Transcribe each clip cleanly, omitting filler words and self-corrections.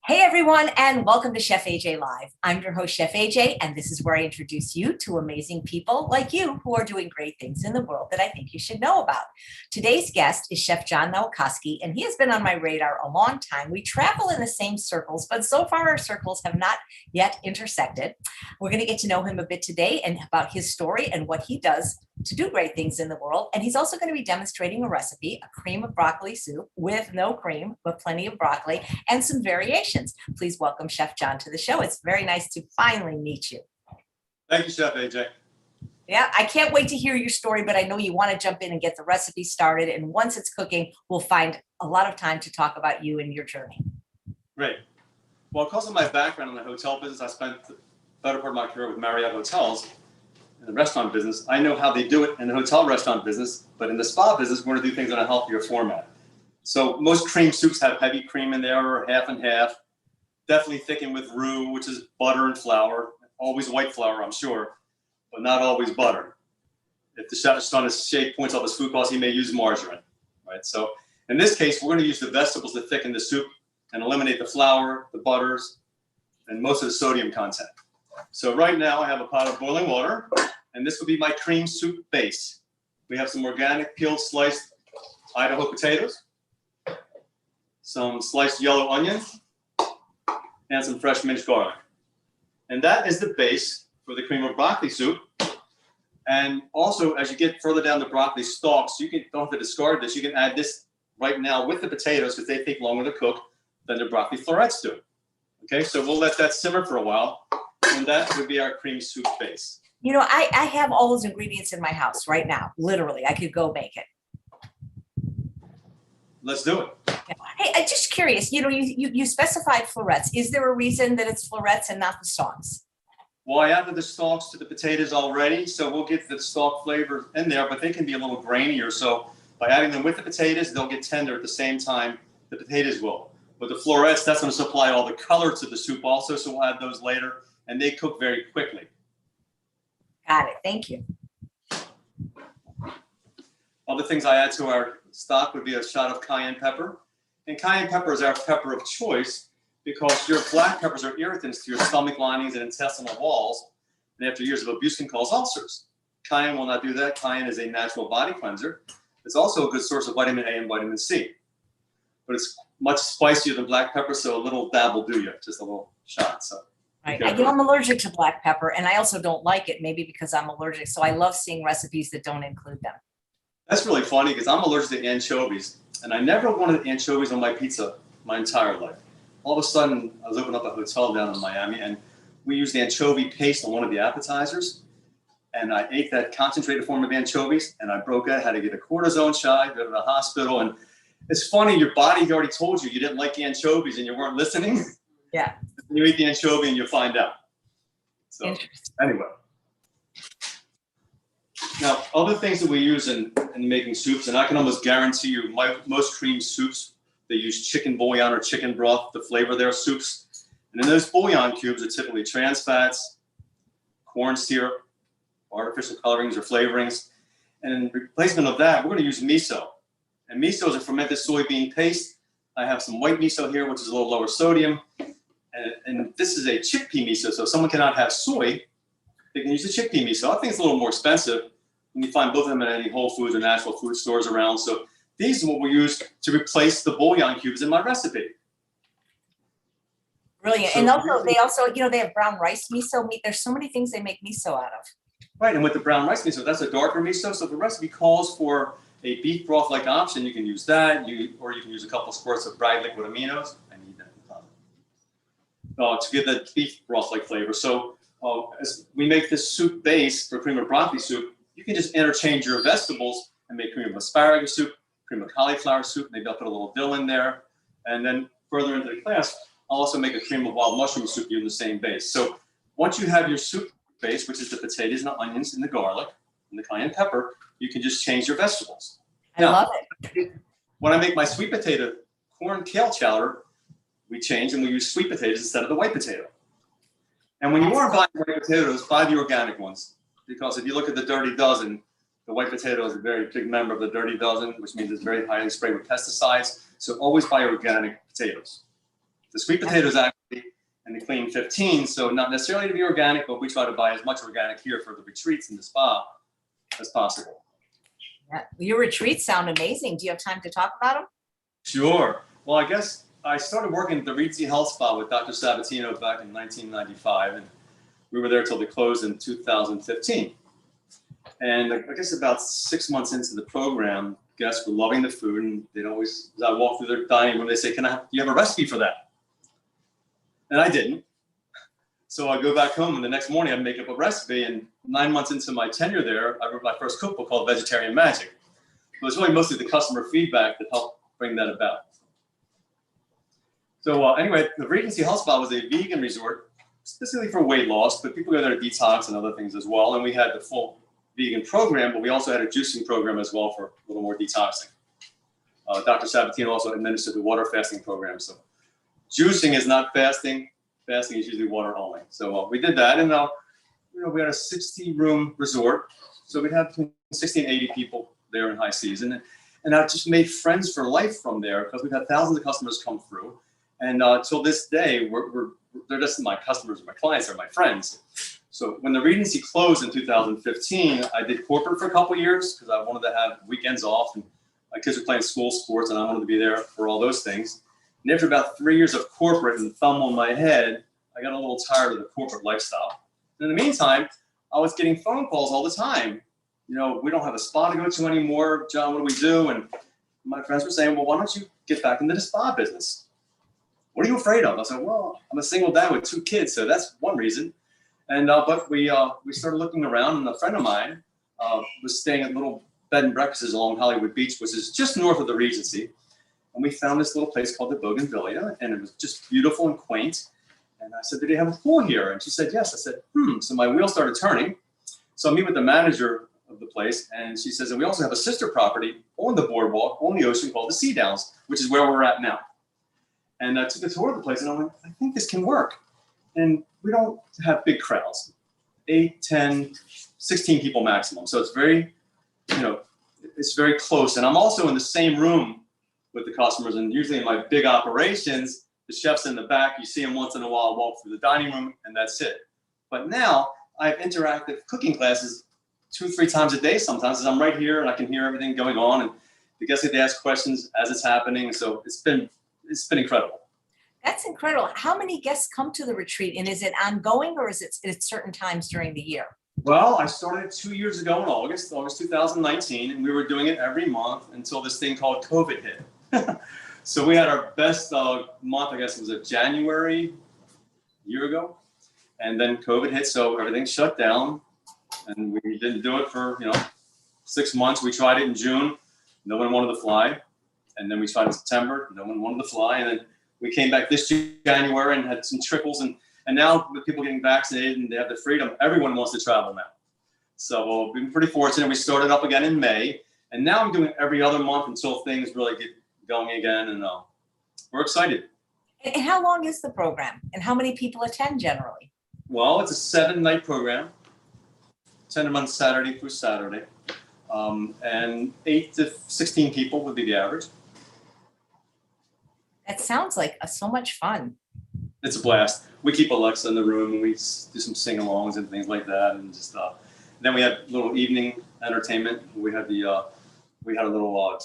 Hey everyone, and welcome to Chef AJ Live. I'm your host, Chef AJ, and this is where I introduce you to amazing people like you who are doing great things in the world that I think you should know about. Today's guest is Chef John Nowakowski, and he has been on my radar a long time. We travel in the same circles, but so far our circles have not yet intersected. We're going to get to know him a bit today and about his story and what he does to do great things in the world. And he's also going to be demonstrating a recipe, a cream of broccoli soup with no cream, but plenty of broccoli and some variations. Please welcome Chef John to the show. It's very nice to finally meet you. Thank you, Chef AJ. Yeah, I can't wait to hear your story, but I know you want to jump in and get the recipe started. And once it's cooking, we'll find a lot of time to talk about you and your journey. Great. Well, because of my background in the hotel business, I spent the better part of my career with Marriott Hotels in the restaurant business. I know how they do it in the hotel restaurant business, but in the spa business, we're going to do things in a healthier format. So most cream soups have heavy cream in there or half and half. Definitely thickened with roux, which is butter and flour. Always white flour, I'm sure, but not always butter. If the chef is trying to shave points off his food cost, he may use margarine, right? So in this case, we're going to use the vegetables to thicken the soup and eliminate the flour, the butters, and most of the sodium content. So right now I have a pot of boiling water, and this will be my cream soup base. We have some organic peeled sliced Idaho potatoes, some sliced yellow onions, and some fresh minced garlic. And that is the base for the cream of broccoli soup. And also, as you get further down the broccoli stalks, don't have to discard this. You can add this right now with the potatoes because they take longer to cook than the broccoli florets do. Okay, so we'll let that simmer for a while. And that would be our cream soup base. You know, I have all those ingredients in my house right now. Literally, I could go make it. Let's do it. Hey, I'm just curious, you specified florets. Is there a reason that it's florets and not the stalks? Well, I added the stalks to the potatoes already, so we'll get the stalk flavor in there, but they can be a little grainier. So by adding them with the potatoes, they'll get tender at the same time the potatoes will. But the florets, that's going to supply all the color to the soup also, so we'll add those later, and they cook very quickly. Got it. Thank you. Other things I add to our stock would be a shot of cayenne pepper. And cayenne pepper is our pepper of choice because your black peppers are irritants to your stomach linings and intestinal walls, and after years of abuse can cause ulcers. Cayenne will not do that. Cayenne is a natural body cleanser. It's also a good source of vitamin A and vitamin C. But it's much spicier than black pepper, so a little dab will do you, just a little shot. So. Right. I'm allergic to black pepper, and I also don't like it, maybe because I'm allergic. So I love seeing recipes that don't include them. That's really funny because I'm allergic to anchovies, and I never wanted anchovies on my pizza my entire life. All of a sudden, I was opening up a hotel down in Miami, and we used anchovy paste on one of the appetizers, and I ate that concentrated form of anchovies, and I broke out, had to get a cortisone shot, go to the hospital, and it's funny, your body already told you didn't like anchovies and you weren't listening. Yeah. You eat the anchovy and you find out. So anyway. Now, other things that we use in making soups, and I can almost guarantee you most cream soups, they use chicken bouillon or chicken broth to flavor their soups. And in those bouillon cubes are typically trans fats, corn syrup, artificial colorings or flavorings. And in replacement of that, we're going to use miso. And miso is a fermented soybean paste. I have some white miso here, which is a little lower sodium. And this is a chickpea miso. So if someone cannot have soy, they can use the chickpea miso. I think it's a little more expensive. And you find both of them at any Whole Foods or natural food stores around. So these are what we use to replace the bouillon cubes in my recipe. Brilliant. So, and also, they have brown rice miso meat. There's so many things they make miso out of. Right. And with the brown rice miso, that's a darker miso. So if the recipe calls for a beef broth-like option, you can use that. Or you can use a couple squirts of dried liquid aminos. I need that to get that beef broth-like flavor. So as we make this soup base for cream of broccoli soup, you can just interchange your vegetables and make cream of asparagus soup, cream of cauliflower soup. Maybe I'll put a little dill in there. And then further into the class, I'll also make a cream of wild mushroom soup using the same base. So once you have your soup base, which is the potatoes and the onions and the garlic and the cayenne pepper, you can just change your vegetables. I love it. When I make my sweet potato corn kale chowder, we change and we use sweet potatoes instead of the white potato. And when you are buying white potatoes, buy the organic ones. Because if you look at the Dirty Dozen, the white potato is a very big member of the Dirty Dozen, which means it's very highly sprayed with pesticides. So always buy organic potatoes. The sweet potatoes actually in the clean 15, so not necessarily to be organic, but we try to buy as much organic here for the retreats in the spa as possible. Yeah. Your retreats sound amazing. Do you have time to talk about them? Sure. Well, I guess I started working at the Regency Health Spa with Dr. Sabatino back in 1995, and we were there till they closed in 2015. And I guess about 6 months into the program, guests were loving the food, and they'd always, as I walk through their dining room, they say, do you have a recipe for that? And I didn't. So I go back home, and the next morning I make up a recipe, and 9 months into my tenure there, I wrote my first cookbook called Vegetarian Magic. It was really mostly the customer feedback that helped bring that about. So anyway, the Regency Health Spa was a vegan resort, specifically for weight loss, but people go there to detox and other things as well. And we had the full vegan program, but we also had a juicing program as well for a little more detoxing. Dr. Sabatino also administered the water fasting program. So juicing is not fasting. Fasting is usually water only. So we did that, and we had a 60-room resort. So we'd have between 60 and 80 people there in high season. And I just made friends for life from there because we've had thousands of customers come through. And till this day, they're just my customers, my clients, they're my friends. So when the Regency closed in 2015, I did corporate for a couple of years because I wanted to have weekends off, and my kids were playing school sports, and I wanted to be there for all those things. And after about 3 years of corporate and thumb on my head, I got a little tired of the corporate lifestyle. And in the meantime, I was getting phone calls all the time. We don't have a spa to go to anymore. John, what do we do? And my friends were saying, well, why don't you get back into the spa business? What are you afraid of? I said, well, I'm a single dad with 2 kids, so that's one reason. And but we started looking around, and a friend of mine was staying at little bed and breakfasts along Hollywood Beach, which is just north of the Regency. And we found this little place called the Bougainvillea, and it was just beautiful and quaint. And I said, do they have a pool here? And she said, yes. I said, So my wheels started turning. So I meet with the manager of the place, and she says, and we also have a sister property on the boardwalk, on the ocean, called the Sea Downs, which is where we're at now. And I took a tour of the place, and I'm like, I think this can work. And we don't have big crowds, 8, 10, 16 people maximum. So it's very, it's very close. And I'm also in the same room with the customers. And usually in my big operations, the chef's in the back. You see him once in a while walk through the dining room, and that's it. But now I have interactive cooking classes 2-3 times a day sometimes, as I'm right here and I can hear everything going on. And the guests get to ask questions as it's happening. So it's been incredible. That's incredible. How many guests come to the retreat, and is it ongoing, or is it at certain times during the year? Well, I started 2 years ago in August 2019, and we were doing it every month until this thing called COVID hit. So we had our best month, I guess it was a January a year ago, and then COVID hit, so everything shut down, and we didn't do it for 6 months. We tried it in June, no one wanted to fly, and then we tried in September, no one wanted to fly, and then we came back this January and had some trickles, and now with people getting vaccinated and they have the freedom, everyone wants to travel now. So we've been pretty fortunate. We started up again in May, and now I'm doing it every other month until things really get going again, and we're excited. And how long is the program, and how many people attend generally? Well, it's a 7-night program, 10 a month Saturday through Saturday, and 8 to 16 people would be the average. That sounds like so much fun. It's a blast. We keep Alexa in the room, and we do some sing-alongs and things like that, and just then we have little evening entertainment. We had a little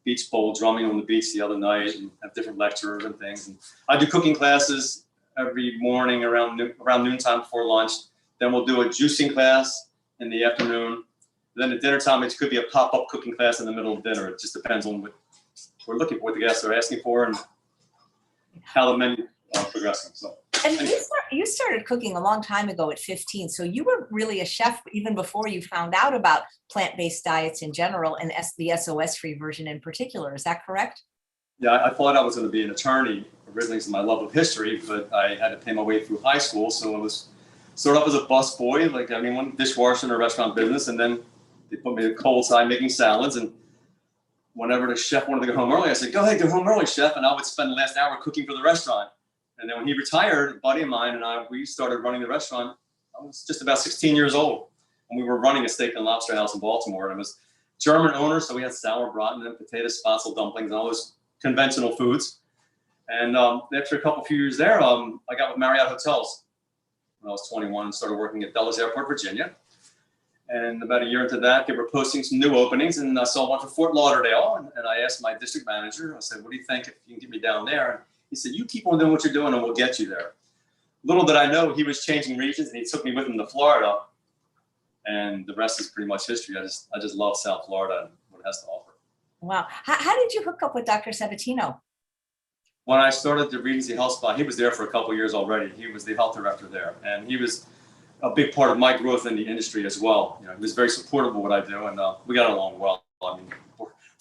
beach bowl drumming on the beach the other night, and have different lecturers and things. And I do cooking classes every morning around noontime before lunch. Then we'll do a juicing class in the afternoon. Then at dinner time, it could be a pop-up cooking class in the middle of dinner. It just depends on what we're looking for, what the guests are asking for, and how the menu progressing. So. And you started cooking a long time ago at 15, so you were really a chef even before you found out about plant-based diets in general and the SOS-free version in particular. Is that correct? Yeah, I thought I was going to be an attorney originally because of my love of history, but I had to pay my way through high school, so I was started off as a busboy, like anyone, dishwasher in a restaurant business, and then they put me in the cold side making salads, and whenever the chef wanted to go home early, I said, go ahead, go home early, chef, and I would spend the last hour cooking for the restaurant. And then when he retired, a buddy of mine and we started running the restaurant. I was just about 16 years old, and we were running a steak and lobster house in Baltimore. And it was German owners, so we had sauerbraten and potato spatzel dumplings and all those conventional foods. And after a few years there, I got with Marriott Hotels when I was 21 and started working at Dulles Airport, Virginia. And about a year into that, they were posting some new openings, and I saw one for Fort Lauderdale. And I asked my district manager, I said, what do you think if you can get me down there? And he said, you keep on doing what you're doing and we'll get you there. Little did I know he was changing regions, and he took me with him to Florida. And the rest is pretty much history. I just love South Florida and what it has to offer. Wow. How did you hook up with Dr. Sabatino? When I started the Regency Health Spa, he was there for a couple of years already. He was the health director there, and he was a big part of my growth in the industry as well. You know, he was very supportive of what I do, and we got along well. I mean,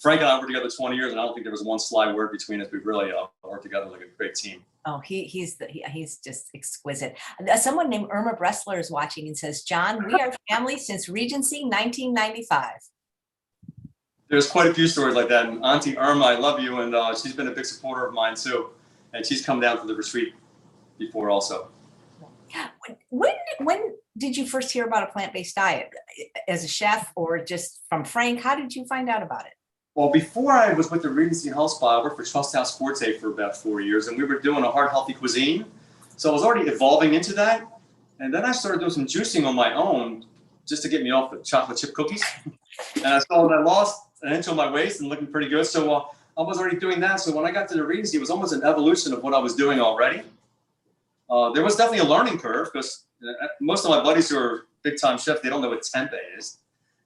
Frank and I were together 20 years, and I don't think there was one sly word between us. We really worked together like a great team. Oh, he's just exquisite. Someone named Irma Bressler is watching and says, John, we are family since Regency 1995. There's quite a few stories like that. And Auntie Irma, I love you, and she's been a big supporter of mine too. And she's come down to the retreat before also. When did you first hear about a plant-based diet? As a chef or just from Frank? How did you find out about it? Well, before I was with the Regency Health Spa, I worked for Trust House Forte for about 4 years, and we were doing a heart healthy cuisine. So I was already evolving into that. And then I started doing some juicing on my own just to get me off the chocolate chip cookies. And I saw that I lost an inch on my waist and looking pretty good. So I was already doing that. So when I got to the Regency, it was almost an evolution of what I was doing already. There was definitely a learning curve because most of my buddies who are big time chefs, they don't know what tempeh is.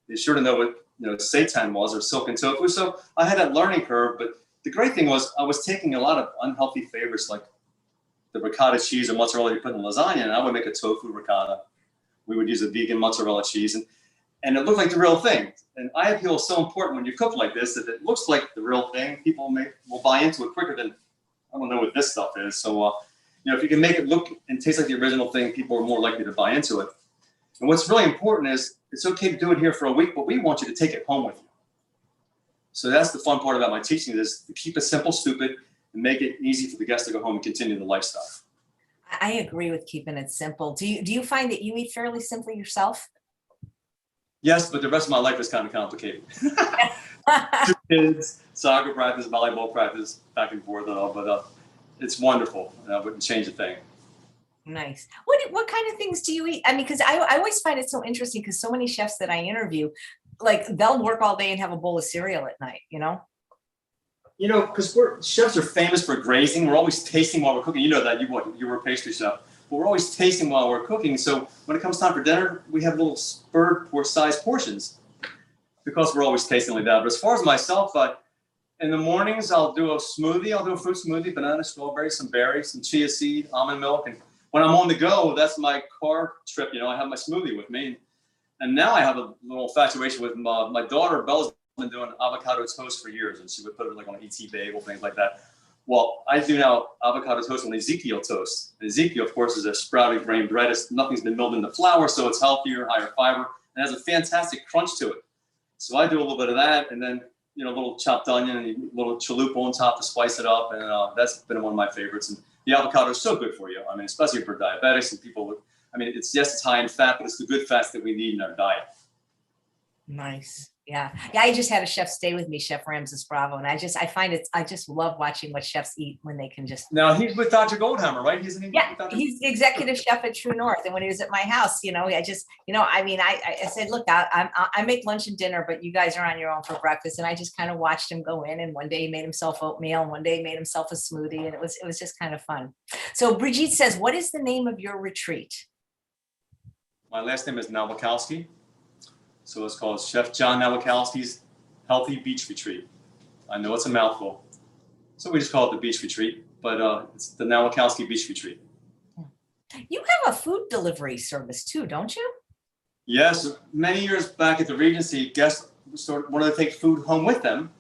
They sure to know what seitan was or silken tofu. So I had that learning curve. But the great thing was I was taking a lot of unhealthy favorites like the ricotta cheese or mozzarella you put in lasagna, and I would make a tofu ricotta. We would use a vegan mozzarella cheese, and it looked like the real thing. And eye appeal is so important when you cook like this. If it looks like the real thing, people will buy into it quicker than, I don't know what this stuff is. So, if you can make it look and taste like the original thing, people are more likely to buy into it. And what's really important is it's okay to do it here for a week, but we want you to take it home with you. So that's the fun part about my teaching is to keep it simple, stupid, and make it easy for the guests to go home and continue the lifestyle. I agree with keeping it simple. Do you find that you eat fairly simply yourself? Yes, but the rest of my life is kind of complicated. 2 kids, soccer practice, volleyball practice, back and forth, but it's wonderful, and I wouldn't change a thing. Nice. What kind of things do you eat? I mean, because I always find it so interesting because so many chefs that I interview, like they'll work all day and have a bowl of cereal at night, because chefs are famous for grazing. We're always tasting while we're cooking. You know that, you were a pastry chef. But we're always tasting while we're cooking. So when it comes time for dinner, we have little bird-sized portions because we're always tasting like that. But as far as myself, in the mornings, I'll do a smoothie. I'll do a fruit smoothie, banana, strawberry, some berries, some chia seed, almond milk. And when I'm on the go, that's my car trip. I have my smoothie with me. And now I have a little infatuation with my daughter. Bella's been doing avocado toast for years, and she would put it like on an ET bagel, things like that. Well, I do now avocado toast on Ezekiel Toast. Ezekiel, of course, is a sprouted grain bread. Nothing's been milled into flour, so it's healthier, higher fiber, and has a fantastic crunch to it. So I do a little bit of that, and then a little chopped onion and a little chalupa on top to spice it up, and that's been one of my favorites. And the avocado is so good for you. I mean, especially for diabetics and people. It's high in fat, but it's the good fats that we need in our diet. Nice. Yeah. I just had a chef stay with me, Chef Ramses Bravo. And I just love watching what chefs eat when they can just. Now he's with Dr. Goldhammer, right? He's the executive chef at True North. And when he was at my house, I said, look, I make lunch and dinner, but you guys are on your own for breakfast. And I just kind of watched him go in, and one day he made himself oatmeal and one day he made himself a smoothie. And it was just kind of fun. So Brigitte says, what is the name of your retreat? My last name is Nowakowski. So it's called Chef John Nowakowski's Healthy Beach Retreat. I know it's a mouthful, so we just call it the Beach Retreat, but it's the Nowakowski Beach Retreat. You have a food delivery service too, don't you? Yes, many years back at the Regency, guests wanted to take food home with them.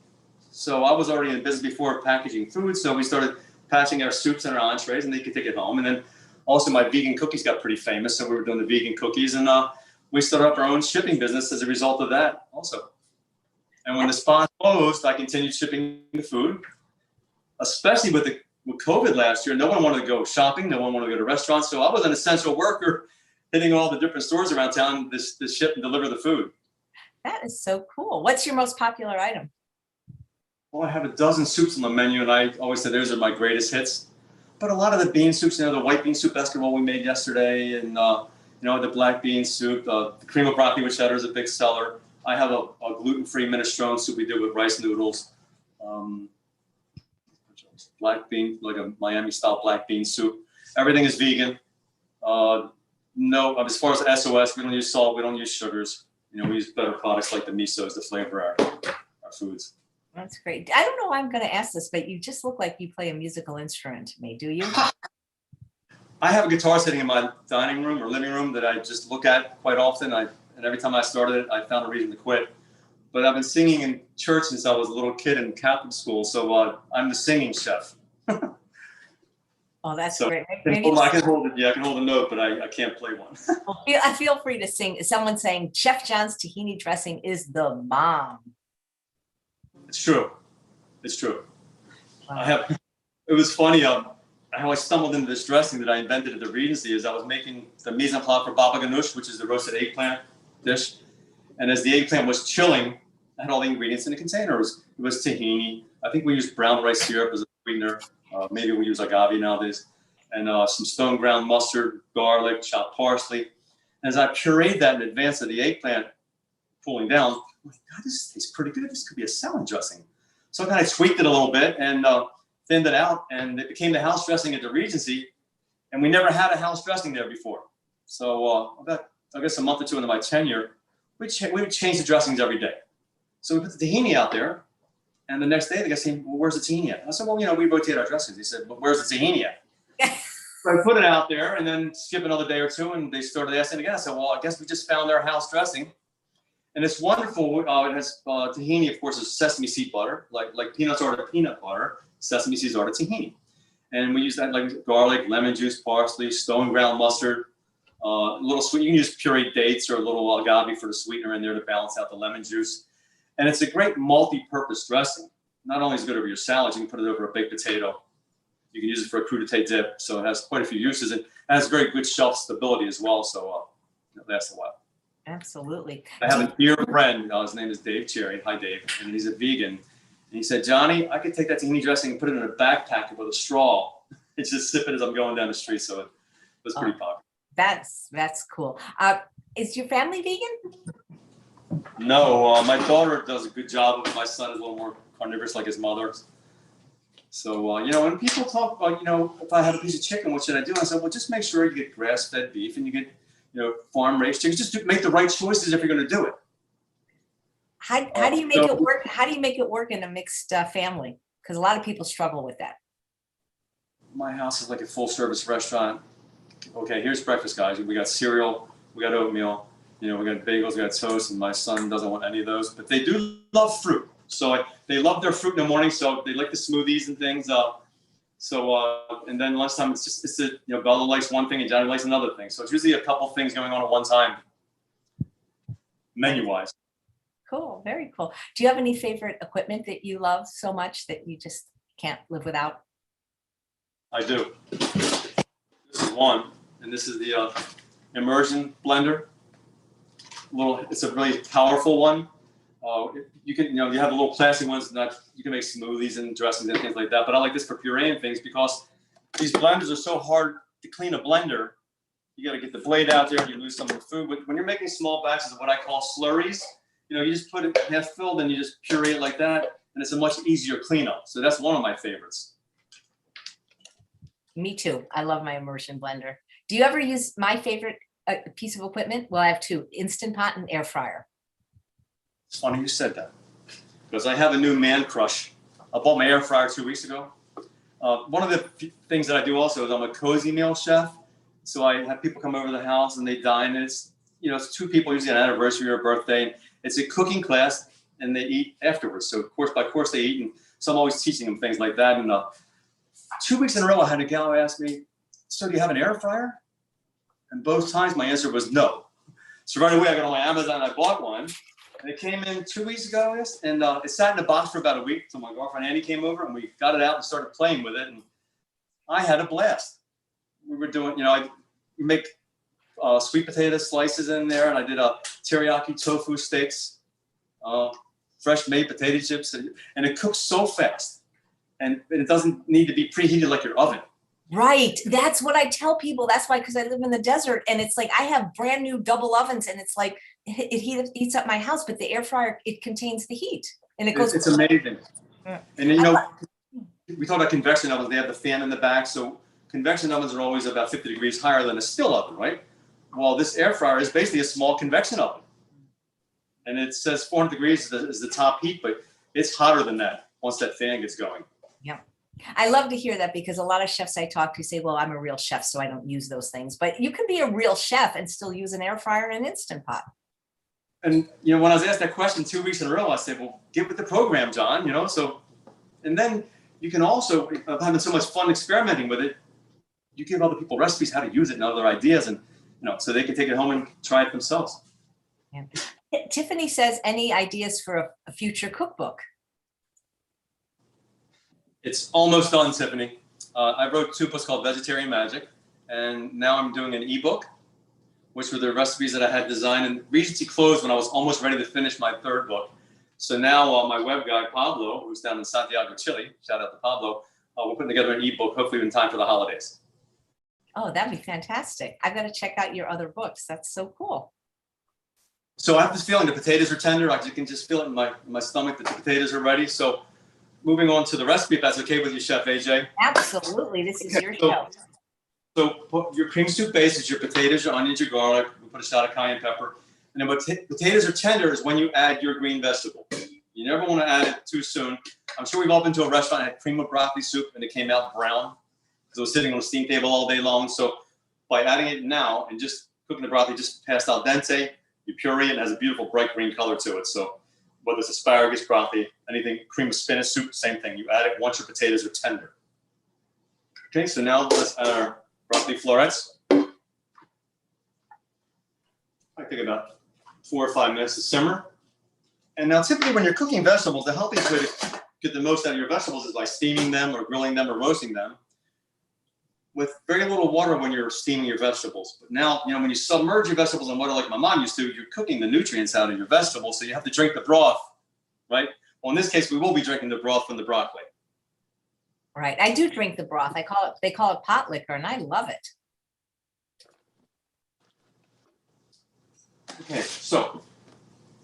So I was already in business before packaging food, so we started packaging our soups and our entrees, and they could take it home. And then also my vegan cookies got pretty famous, so we were doing the vegan cookies, and we started up our own shipping business as a result of that also. And when the spa closed, I continued shipping the food, especially with COVID last year. No one wanted to go shopping. No one wanted to go to restaurants. So I was an essential worker hitting all the different stores around town to ship and deliver the food. That is so cool. What's your most popular item? Well, I have a dozen soups on the menu, and I always say those are my greatest hits. But a lot of the bean soups, the white bean soup escargot we made yesterday, and the black bean soup, the cream of broccoli with cheddar is a big seller. I have a gluten-free minestrone soup we did with rice noodles. Um, Black bean, like a Miami-style black bean soup. Everything is vegan. No, as far as SOS, we don't use salt, we don't use sugars. We use better products like the misos to flavor our foods. That's great. I don't know why I'm going to ask this, but you just look like you play a musical instrument to me. Do you? I have a guitar sitting in my dining room or living room that I just look at quite often. And every time I started it, I found a reason to quit. But I've been singing in church since I was a little kid in Catholic school. So I'm the singing chef. Oh, that's so great. I can hold it. Yeah, I can hold a note, but I can't play one. Well, I feel free to sing. Someone saying Chef John's tahini dressing is the bomb. It's true. It's true. Wow. It was funny. How I stumbled into this dressing that I invented at the Regency is I was making the mise en place for baba ganoush, which is the roasted eggplant dish. And as the eggplant was chilling, I had all the ingredients in the container. It was tahini. I think we used brown rice syrup as a sweetener. Maybe we use agave nowadays. And some stone ground mustard, garlic, chopped parsley. And as I pureed that in advance of the eggplant cooling down, I'm like, God, this tastes pretty good. This could be a salad dressing. So I kind of tweaked it a little bit and thinned it out, and it became the house dressing at the Regency. And we never had a house dressing there before. So about, I guess, a month or two into my tenure, we would change the dressings every day. So we put the tahini out there, and the next day the guy said, well, where's the tahini at? I said, well, we rotate our dressings. He said, well, where's the tahini at? So I put it out there, and then skip another day or two, and they started asking again. I said, well, I guess we just found our house dressing. And it's wonderful. It has tahini, of course, is sesame seed butter, like peanuts are to peanut butter, sesame seeds are to tahini. And we use that like garlic, lemon juice, parsley, stone ground mustard, a little sweet. You can use pureed dates or a little agave for the sweetener in there to balance out the lemon juice. And it's a great multi-purpose dressing. Not only is it good over your salads, you can put it over a baked potato. You can use it for a crudité dip. So it has quite a few uses, and it has very good shelf stability as well. So it lasts a while. Absolutely. I have a dear friend. His name is Dave Cherry. Hi, Dave. And he's a vegan. And he said, Johnny, I could take that tahini dressing and put it in a backpack with a straw. It's just sip it as I'm going down the street. So it was pretty popular. That's cool. Is your family vegan? No, my daughter does a good job of it. My son is a little more carnivorous like his mother. So, when people talk about, if I have a piece of chicken, what should I do? I said, well, just make sure you get grass-fed beef and you get, farm-raised chickens. Just make the right choices if you're going to do it. How do you make it work? How do you make it work in a mixed family? Because a lot of people struggle with that. My house is like a full-service restaurant. Okay, here's breakfast, guys. We got cereal, we got oatmeal, we got bagels, we got toast, and my son doesn't want any of those. But they do love fruit. So they love their fruit in the morning, so they like the smoothies and things. And then lunchtime, it's Bella likes one thing and Johnny likes another thing. So it's usually a couple things going on at one time, menu-wise. Cool, very cool. Do you have any favorite equipment that you love so much that you just can't live without? I do. This is one, and this is the immersion blender. It's a really powerful one. You can, you have the little plastic ones that you can make smoothies and dressings and things like that. But I like this for pureeing things because these blenders are so hard to clean a blender. You got to get the blade out there and you lose some of the food. But when you're making small batches of what I call slurries, you just put it half filled and you just puree it like that. And it's a much easier cleanup. So that's one of my favorites. Me too. I love my immersion blender. Do you ever use my favorite piece of equipment? Well, I have two: Instant Pot and air fryer. It's funny you said that because I have a new man crush. I bought my air fryer 2 weeks ago. One of the things that I do also is I'm a cozy meal chef. So I have people come over to the house and they dine. And it's two people, usually an anniversary or a birthday. It's a cooking class and they eat afterwards. So course by course they eat. And so I'm always teaching them things like that. And 2 weeks in a row, I had a gal ask me, so do you have an air fryer? And both times my answer was no. So right away I got on my Amazon and I bought one. And it came in 2 weeks ago, and it sat in the box for about a week until my girlfriend Annie came over, and we got it out and started playing with it, and I had a blast. We were doing, I make sweet potato slices in there, and I did a teriyaki tofu steaks. fresh made potato chips, and it cooks so fast. And it doesn't need to be preheated like your oven. Right. That's what I tell people. That's why, because I live in the desert and it's like I have brand new double ovens and it's like it heats up my house, but the air fryer, it contains the heat and it goes. It's amazing. Yeah. And you know, we talk about convection ovens. They have the fan in the back. So convection ovens are always about 50 degrees higher than a still oven, right? Well, this air fryer is basically a small convection oven. And it says 400 degrees is the top heat, but it's hotter than that once that fan gets going. Yeah. I love to hear that because a lot of chefs I talk to say, well, I'm a real chef, so I don't use those things. But you can be a real chef and still use an air fryer and an Instant Pot. And, you know, when I was asked that question 2 weeks in a row, I said, well, get with the program, John, you know. So, and then you can also, having so much fun experimenting with it, you give other people recipes how to use it and other ideas, and, you know, so they can take it home and try it themselves. Yeah. Tiffany says, any ideas for a future cookbook? It's almost done, Tiffany. I wrote 2 books called Vegetarian Magic, and now I'm doing an ebook, which were the recipes that I had designed. And Regency closed when I was almost ready to finish my 3rd book. So now my web guy, Pablo, who's down in Santiago, Chile, shout out to Pablo, we're putting together an ebook, hopefully in time for the holidays. Oh, that'd be fantastic. I've got to check out your other books. That's so cool. So I have this feeling the potatoes are tender. I can just feel it in my stomach that the potatoes are ready. So moving on to the recipe, if that's okay with you, Chef AJ. Absolutely. This is your show. So your cream soup base is your potatoes, your onions, your garlic. We put a shot of cayenne pepper. And then what potatoes are tender is when you add your green vegetable. You never want to add it too soon. I'm sure we've all been to a restaurant that had cream of broccoli soup and it came out brown because it was sitting on a steam table all day long. So by adding it now and just cooking the broccoli just past al dente, you puree it and it has a beautiful bright green color to it. So whether it's asparagus, broccoli, anything, cream of spinach soup, same thing. You add it once your potatoes are tender. Okay, so now let's add our broccoli florets. I think about 4 or 5 minutes to simmer. And now typically when you're cooking vegetables, the healthiest way to get the most out of your vegetables is by steaming them or grilling them or roasting them with very little water when you're steaming your vegetables. But now, you know, when you submerge your vegetables in water like my mom used to, you're cooking the nutrients out of your vegetables, so you have to drink the broth, right? Well, in this case, we will be drinking the broth from the broccoli. Right. I do drink the broth. They call it pot liquor, and I love it. Okay, so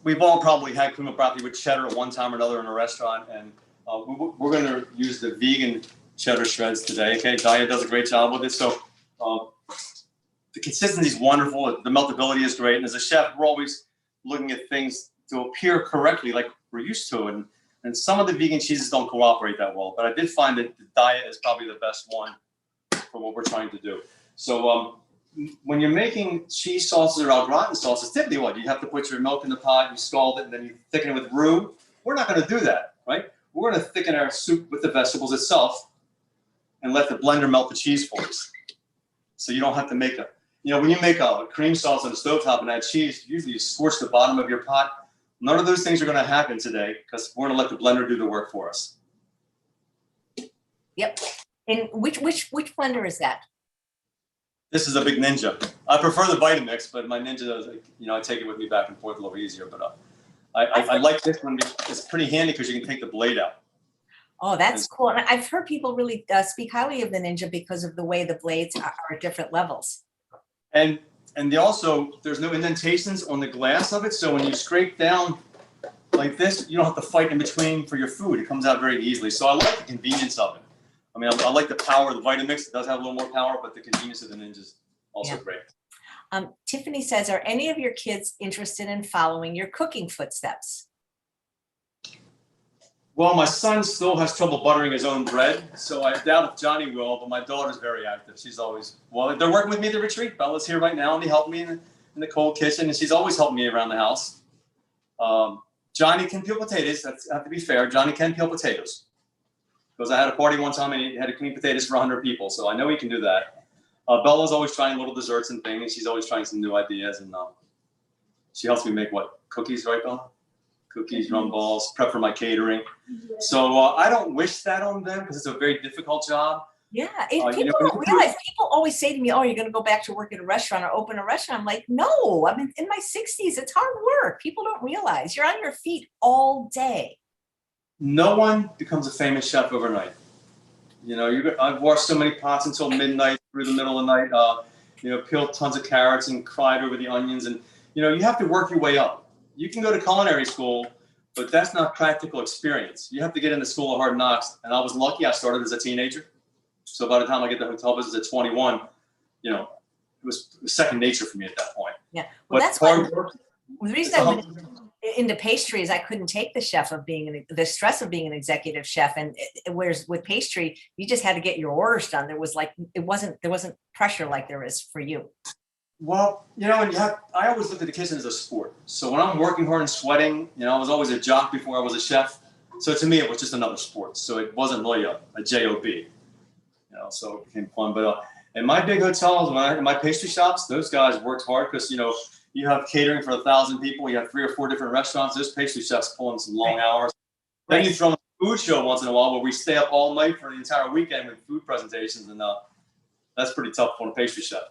we've all probably had cream of broccoli with cheddar at one time or another in a restaurant, and we're going to use the vegan cheddar shreds today. Okay, Daya does a great job with it. So the consistency is wonderful. The meltability is great. And as a chef, we're always looking at things to appear correctly, like we're used to. And some of the vegan cheeses don't cooperate that well. But I did find that the Daya is probably the best one for what we're trying to do. So when you're making cheese sauces or au gratin sauces, typically what? You have to put your milk in the pot, you scald it, and then you thicken it with roux. We're not going to do that, right? We're going to thicken our soup with the vegetables itself and let the blender melt the cheese for us. So you don't have to make when you make a cream sauce on the stovetop and add cheese, usually you scorch the bottom of your pot. None of those things are going to happen today because we're going to let the blender do the work for us. Yep. And which blender is that? This is a big Ninja. I prefer the Vitamix, but my Ninja does, I take it with me back and forth a little easier. But I like this one because it's pretty handy because you can take the blade out. Oh, that's cool. And I've heard people really speak highly of the Ninja because of the way the blades are at different levels. And there's no indentations on the glass of it. So when you scrape down like this, you don't have to fight in between for your food. It comes out very easily. So I like the convenience of it. I mean, I like the power of the Vitamix. It does have a little more power, but the convenience of the Ninja is also great. Tiffany says, are any of your kids interested in following your cooking footsteps? Well, my son still has trouble buttering his own bread, so I doubt if Johnny will, but my daughter's very active. She's always, they're working with me at the retreat. Bella's here right now, and they help me in the cold kitchen, and she's always helping me around the house. Johnny can peel potatoes. I have to be fair. Johnny can peel potatoes. Because I had a party one time, and he had to clean potatoes for 100 people, so I know he can do that. Bella's always trying little desserts and things. She's always trying some new ideas, and she helps me make cookies, right, Bella? Cookies, rum balls, prep for my catering. So I don't wish that on them because it's a very difficult job. Yeah, You people know, don't realize. People always say to me, "Oh, you're going to go back to work at a restaurant or open a restaurant." I'm like, "No, I'm in my 60s. It's hard work. People don't realize you're on your feet all day." no one becomes a famous chef overnight. You know, I've washed so many pots until midnight, through the middle of the night. You know, peeled tons of carrots and cried over the onions, and you know, you have to work your way up. You can go to culinary school, but that's not practical experience. You have to get into school of hard knocks. And I was lucky; I started as a teenager. So by the time I get the hotel business at 21, you know, it was second nature for me at that point. Yeah, well, But that's hard what work. the reason It's I a went hum- into pastries. I couldn't take the the stress of being an executive chef, and whereas with pastry, you just had to get your orders done. There wasn't pressure like there is for you. Well, you know, I always looked at the kitchen as a sport. So when I'm working hard and sweating, you know, I was always a jock before I was a chef. So to me, it was just another sport. So it wasn't really a job, you know, so it became fun. But in my big hotels, in my pastry shops, those guys worked hard because, you know, you have catering for 1,000 people. You have 3 or 4 different restaurants. Those pastry chefs pull in some long hours. Then you throw in a food show once in a while where we stay up all night for the entire weekend with food presentations. And that's pretty tough for a pastry chef.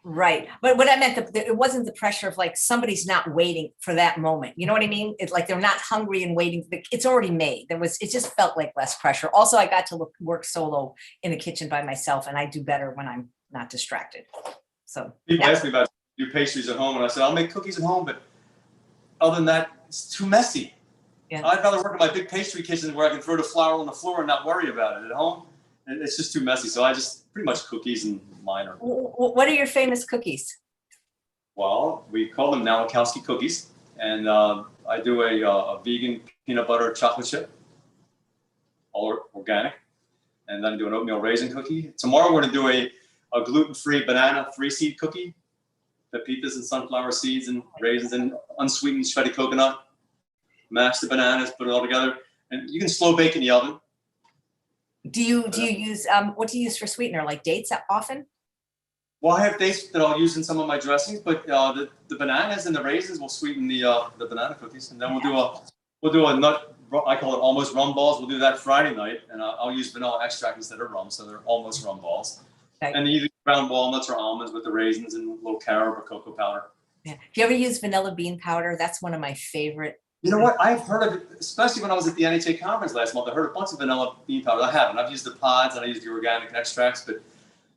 Right. But what I meant, it wasn't the pressure of like somebody's not waiting for that moment. You know what I mean? It's like they're not hungry and waiting. It's already made. It just felt like less pressure. Also, I got to work solo in the kitchen by myself, and I do better when I'm not distracted. So people ask me about do pastries at home, and I said, I'll make cookies at home, but other than that, it's too messy. Yeah. I'd rather work in my big pastry kitchen where I can throw the flour on the floor and not worry about it. At home, it's just too messy. So I just pretty much cookies and minor. What are your famous cookies? Well, we call them Nowakowski cookies, and I do a vegan peanut butter chocolate chip, all organic, and then I do an oatmeal raisin cookie. Tomorrow we're going to do a gluten-free banana 3-seed cookie, pepitas and sunflower seeds and raisins and unsweetened shredded coconut. Mash the bananas, put it all together, and you can slow bake in the oven. Do you use what do you use for sweetener? Like dates often? Well, I have dates that I'll use in some of my dressings, but the bananas and the raisins will sweeten the banana cookies, and then we'll do a nut. I call it almost rum balls. We'll do that Friday night, and I'll use vanilla extract instead of rum, so they're almost rum balls. Okay. And either ground walnuts or almonds with the raisins and a little carob or cocoa powder. Yeah. Do you ever use vanilla bean powder? That's one of my favorite. You know what? I've heard of it, especially when I was at the NHA conference last month. I heard a bunch of vanilla bean powder. I haven't. I've used the pods and I used the organic extracts, but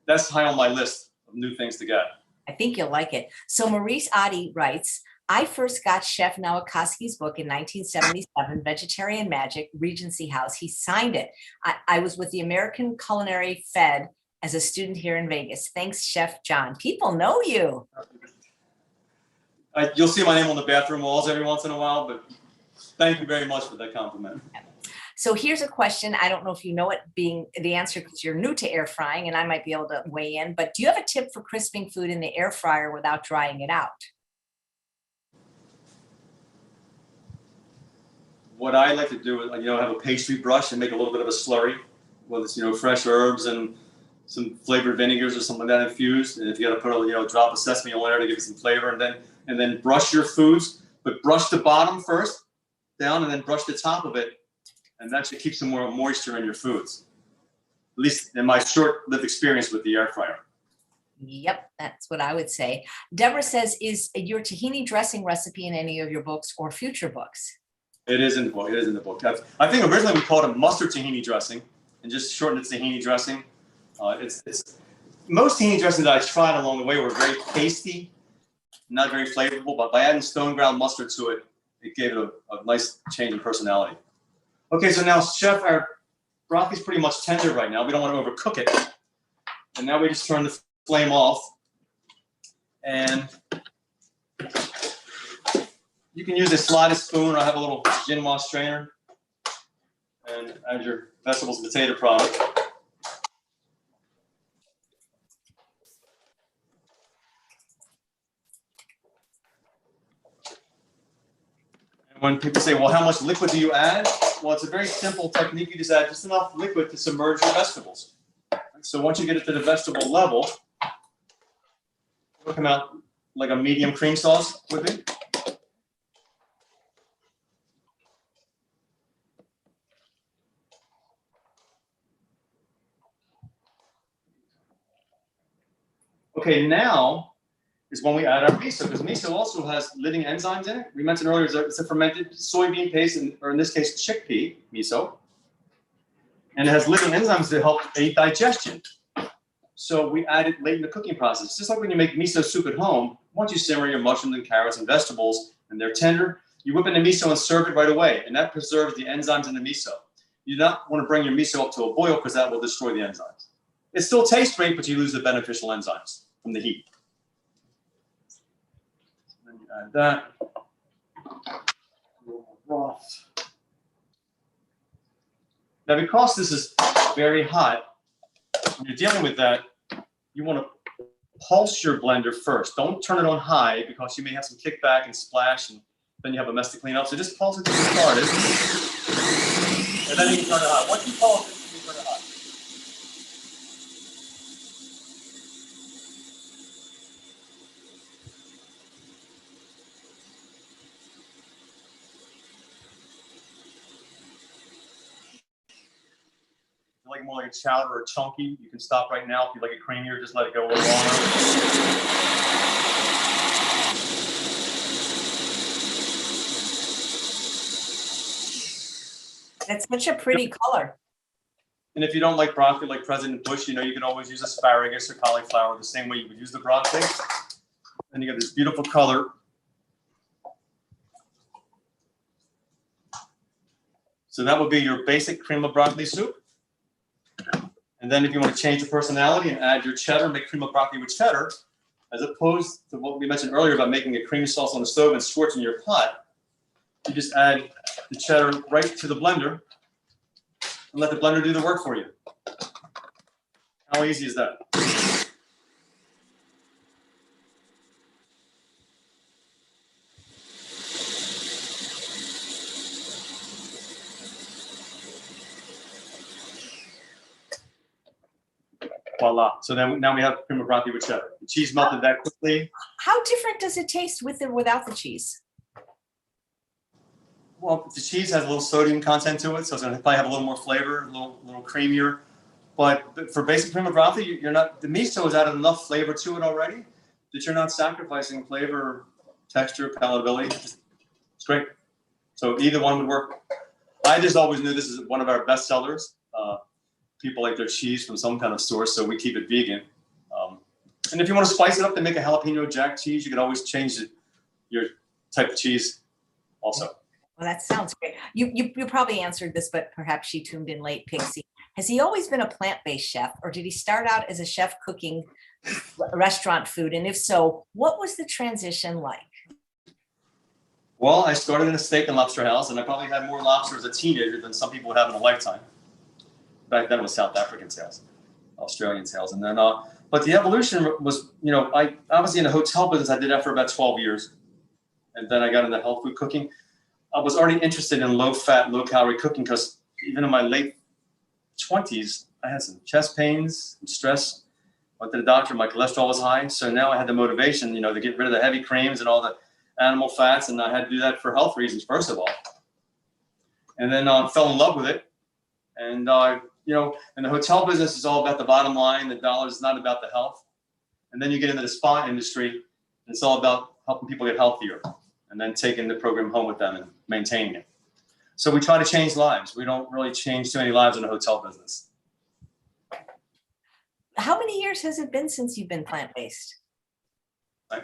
that's high on my list of new things to get. I think you'll like it. So Maurice Adi writes, I first got Chef Nowakowski's book in 1977, Vegetarian Magic, Regency House. He signed it. I was with the American Culinary Fed as a student here in Vegas. Thanks, Chef John. People know you. You'll see my name on the bathroom walls every once in a while, but thank you very much for that compliment. So here's a question. I don't know if you know it being the answer because you're new to air frying and I might be able to weigh in, but do you have a tip for crisping food in the air fryer without drying it out? What I like to do is, have a pastry brush and make a little bit of a slurry, whether it's, fresh herbs and some flavored vinegars or something like that infused. And if you got to put a, drop of sesame oil there to give it some flavor, and then brush your foods, but brush the bottom first down and then brush the top of it. And that should keep some more moisture in your foods. At least in my short-lived experience with the air fryer. Yep, that's what I would say. Deborah says, is your tahini dressing recipe in any of your books or future books? It is in the book. It is in the book. I think originally we called it mustard tahini dressing and just shortened it to tahini dressing. It's most tahini dressings that I tried along the way were very tasty, not very flavorful, but by adding stone ground mustard to it, it gave it a nice change in personality. Okay, so now, Chef, our broccoli's pretty much tender right now. We don't want to overcook it. And now we just turn the flame off. And you can use a slotted spoon, or I have a little Jinwa strainer. And add your vegetables and potato product. When people say, well, how much liquid do you add? Well, it's a very simple technique. You just add just enough liquid to submerge your vegetables. So once you get it to the vegetable level, it'll come out like a medium cream sauce would be. Okay, now is when we add our miso, because miso also has living enzymes in it. We mentioned earlier it's a fermented soybean paste, or in this case, chickpea miso. And it has living enzymes that help aid digestion. So we add it late in the cooking process. Just like when you make miso soup at home, once you simmer your mushrooms and carrots and vegetables and they're tender, you whip in the miso and serve it right away. And that preserves the enzymes in the miso. You do not want to bring your miso up to a boil because that will destroy the enzymes. It still tastes great, but you lose the beneficial enzymes from the heat. Then you add that. A little more broth. Now, because this is very hot, when you're dealing with that, you want to pulse your blender first. Don't turn it on high because you may have some kickback and splash, and then you have a mess to clean up. So just pulse it to get started, and then you can turn it hot. Once you pulse it, you can turn it hot. If you like more like a chowder or chunky, you can stop right now. If you like it creamier, just let it go a little longer. That's such a pretty color. And if you don't like broccoli like President Bush, you know, you can always use asparagus or cauliflower the same way you would use the broccoli. And you get this beautiful color. So that would be your basic cream of broccoli soup. And then if you want to change your personality and add your cheddar, make cream of broccoli with cheddar, as opposed to what we mentioned earlier about making a creamy sauce on the stove and scorching your pot, you just add the cheddar right to the blender and let the blender do the work for you. How easy is that? Voila. So then now we have cream of broccoli with cheddar. The cheese melted that quickly. How different does it taste with or without the cheese? Well, the cheese has a little sodium content to it, so it's going to probably have a little more flavor, a little creamier. But for basic cream of broccoli, you're not, the miso has added enough flavor to it already that you're not sacrificing flavor, texture, palatability. It's great. So either one would work. I just always knew this is one of our best sellers. People like their cheese from some kind of source, so we keep it vegan. And if you want to spice it up to make a jalapeno jack cheese, you can always change your type of cheese also. Well, that sounds great. You probably answered this, but perhaps she tuned in late, Pixie. Has he always been a plant-based chef, or did he start out as a chef cooking restaurant food? And if so, what was the transition like? Well, I started in a steak and lobster house, and I probably had more lobster as a teenager than some people would have in a lifetime. Back then it was South African sales, Australian sales. And then, but the evolution was, you know, I was in the hotel business. I did that for about 12 years. And then I got into health food cooking. I was already interested in low fat, low calorie cooking because even in my late 20s, I had some chest pains, some stress. Went to the doctor, my cholesterol was high. So now I had the motivation, you know, to get rid of the heavy creams and all the animal fats. And I had to do that for health reasons, first of all. And then fell in love with it. And, you know, in the hotel business, it's all about the bottom line. The dollar is not about the health. And then you get into the spa industry, and it's all about helping people get healthier and then taking the program home with them and maintaining it. So we try to change lives. We don't really change too many lives in the hotel business. How many years has it been since you've been plant-based?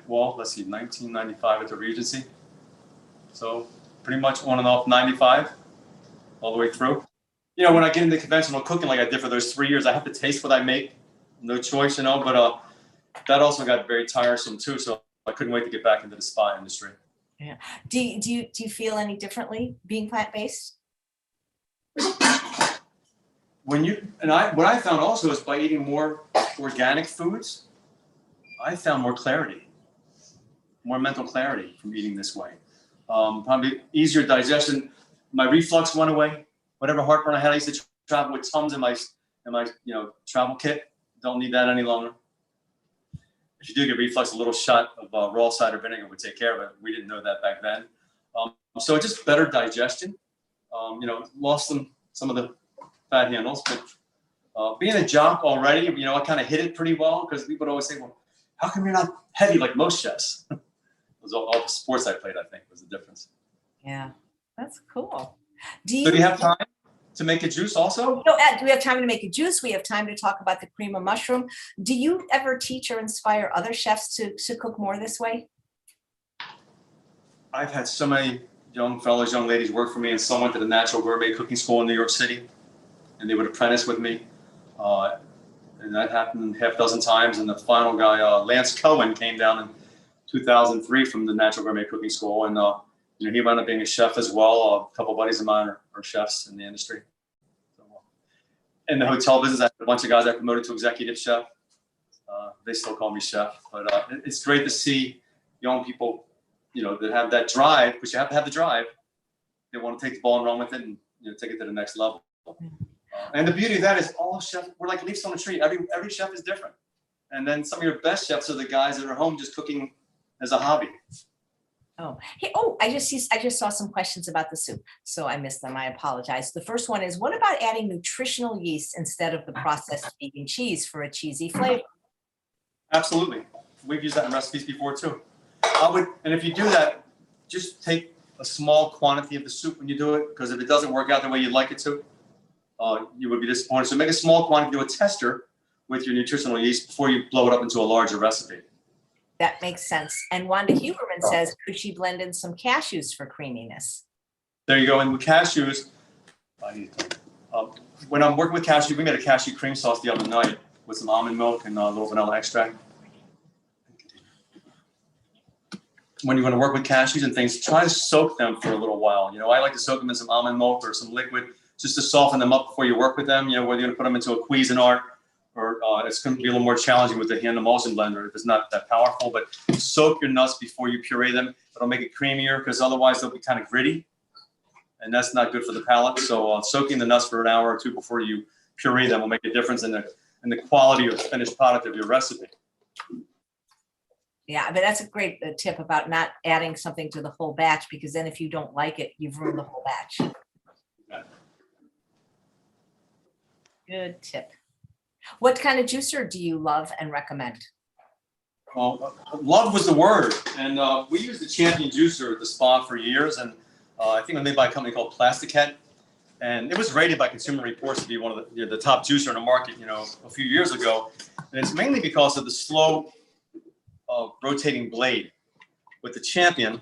Well, let's see, 1995 at the Regency. So pretty much on and off 95 all the way through. You know, when I get into conventional cooking like I did for those 3 years, I have to taste what I make. No choice, you know, but that also got very tiresome too. So I couldn't wait to get back into the spa industry. Yeah. Do you feel any differently being plant-based? What I found also is by eating more organic foods, I found more clarity, more mental clarity from eating this way. Probably easier digestion. My reflux went away. Whatever heartburn I had, I used to travel with Tums in my you know, travel kit. Don't need that any longer. If you do get reflux, a little shot of raw cider vinegar would take care of it. We didn't know that back then. So just better digestion. You know, lost some of the fat handles, but being a jock already, you know, I kind of hit it pretty well because people would always say, well, how come you're not heavy like most chefs? It was all the sports I played, I think, was the difference. Yeah, that's cool. Do you have time to make a juice also? No, Ed, do we have time to make a juice? We have time to talk about the cream of mushroom. Do you ever teach or inspire other chefs to cook more this way? I've had so many young fellows, young ladies work for me, and some went to the Natural Gourmet Cooking School in New York City, and they would apprentice with me. And that happened half a dozen times. And the final guy, Lance Cohen, came down in 2003 from the Natural Gourmet Cooking School, and he wound up being a chef as well. A couple of buddies of mine are chefs in the industry. So, in the hotel business, I had a bunch of guys I promoted to executive chef. They still call me chef, but it's great to see young people, that have that drive, because you have to have the drive. They want to take the ball and run with it and take it to the next level. And the beauty of that is all chefs, we're like leaves on a tree. Every chef is different. And then some of your best chefs are the guys that are home just cooking as a hobby. Oh, hey, I just saw some questions about the soup, so I missed them. I apologize. The first one is, what about adding nutritional yeast instead of the processed vegan cheese for a cheesy flavor? Absolutely. We've used that in recipes before too. And if you do that, just take a small quantity of the soup when you do it, because if it doesn't work out the way you'd like it to, you would be disappointed. So make a small quantity, do a tester with your nutritional yeast before you blow it up into a larger recipe. That makes sense. And Wanda Huberman says, could she blend in some cashews for creaminess? There you go. And with cashews, when I'm working with cashew, we made a cashew cream sauce the other night with some almond milk and a little vanilla extract. When you're going to work with cashews and things, try to soak them for a little while. I like to soak them in some almond milk or some liquid just to soften them up before you work with them. Whether you're going to put them into a Cuisinart or it's going to be a little more challenging with the hand emulsion blender if it's not that powerful. But soak your nuts before you puree them. It'll make it creamier, because otherwise they'll be kind of gritty, and that's not good for the palate. So soaking the nuts for an hour or two before you puree them will make a difference in the quality of the finished product of your recipe. Yeah, but that's a great tip about not adding something to the whole batch, because then if you don't like it, you've ruined the whole batch. Okay. Good tip. What kind of juicer do you love and recommend? Well, love was the word. And we used the Champion juicer at the spa for years. And I think it was made by a company called Plastic Head. And it was rated by Consumer Reports to be one of the top juicer in the market, a few years ago. And it's mainly because of the slow rotating blade. With the Champion,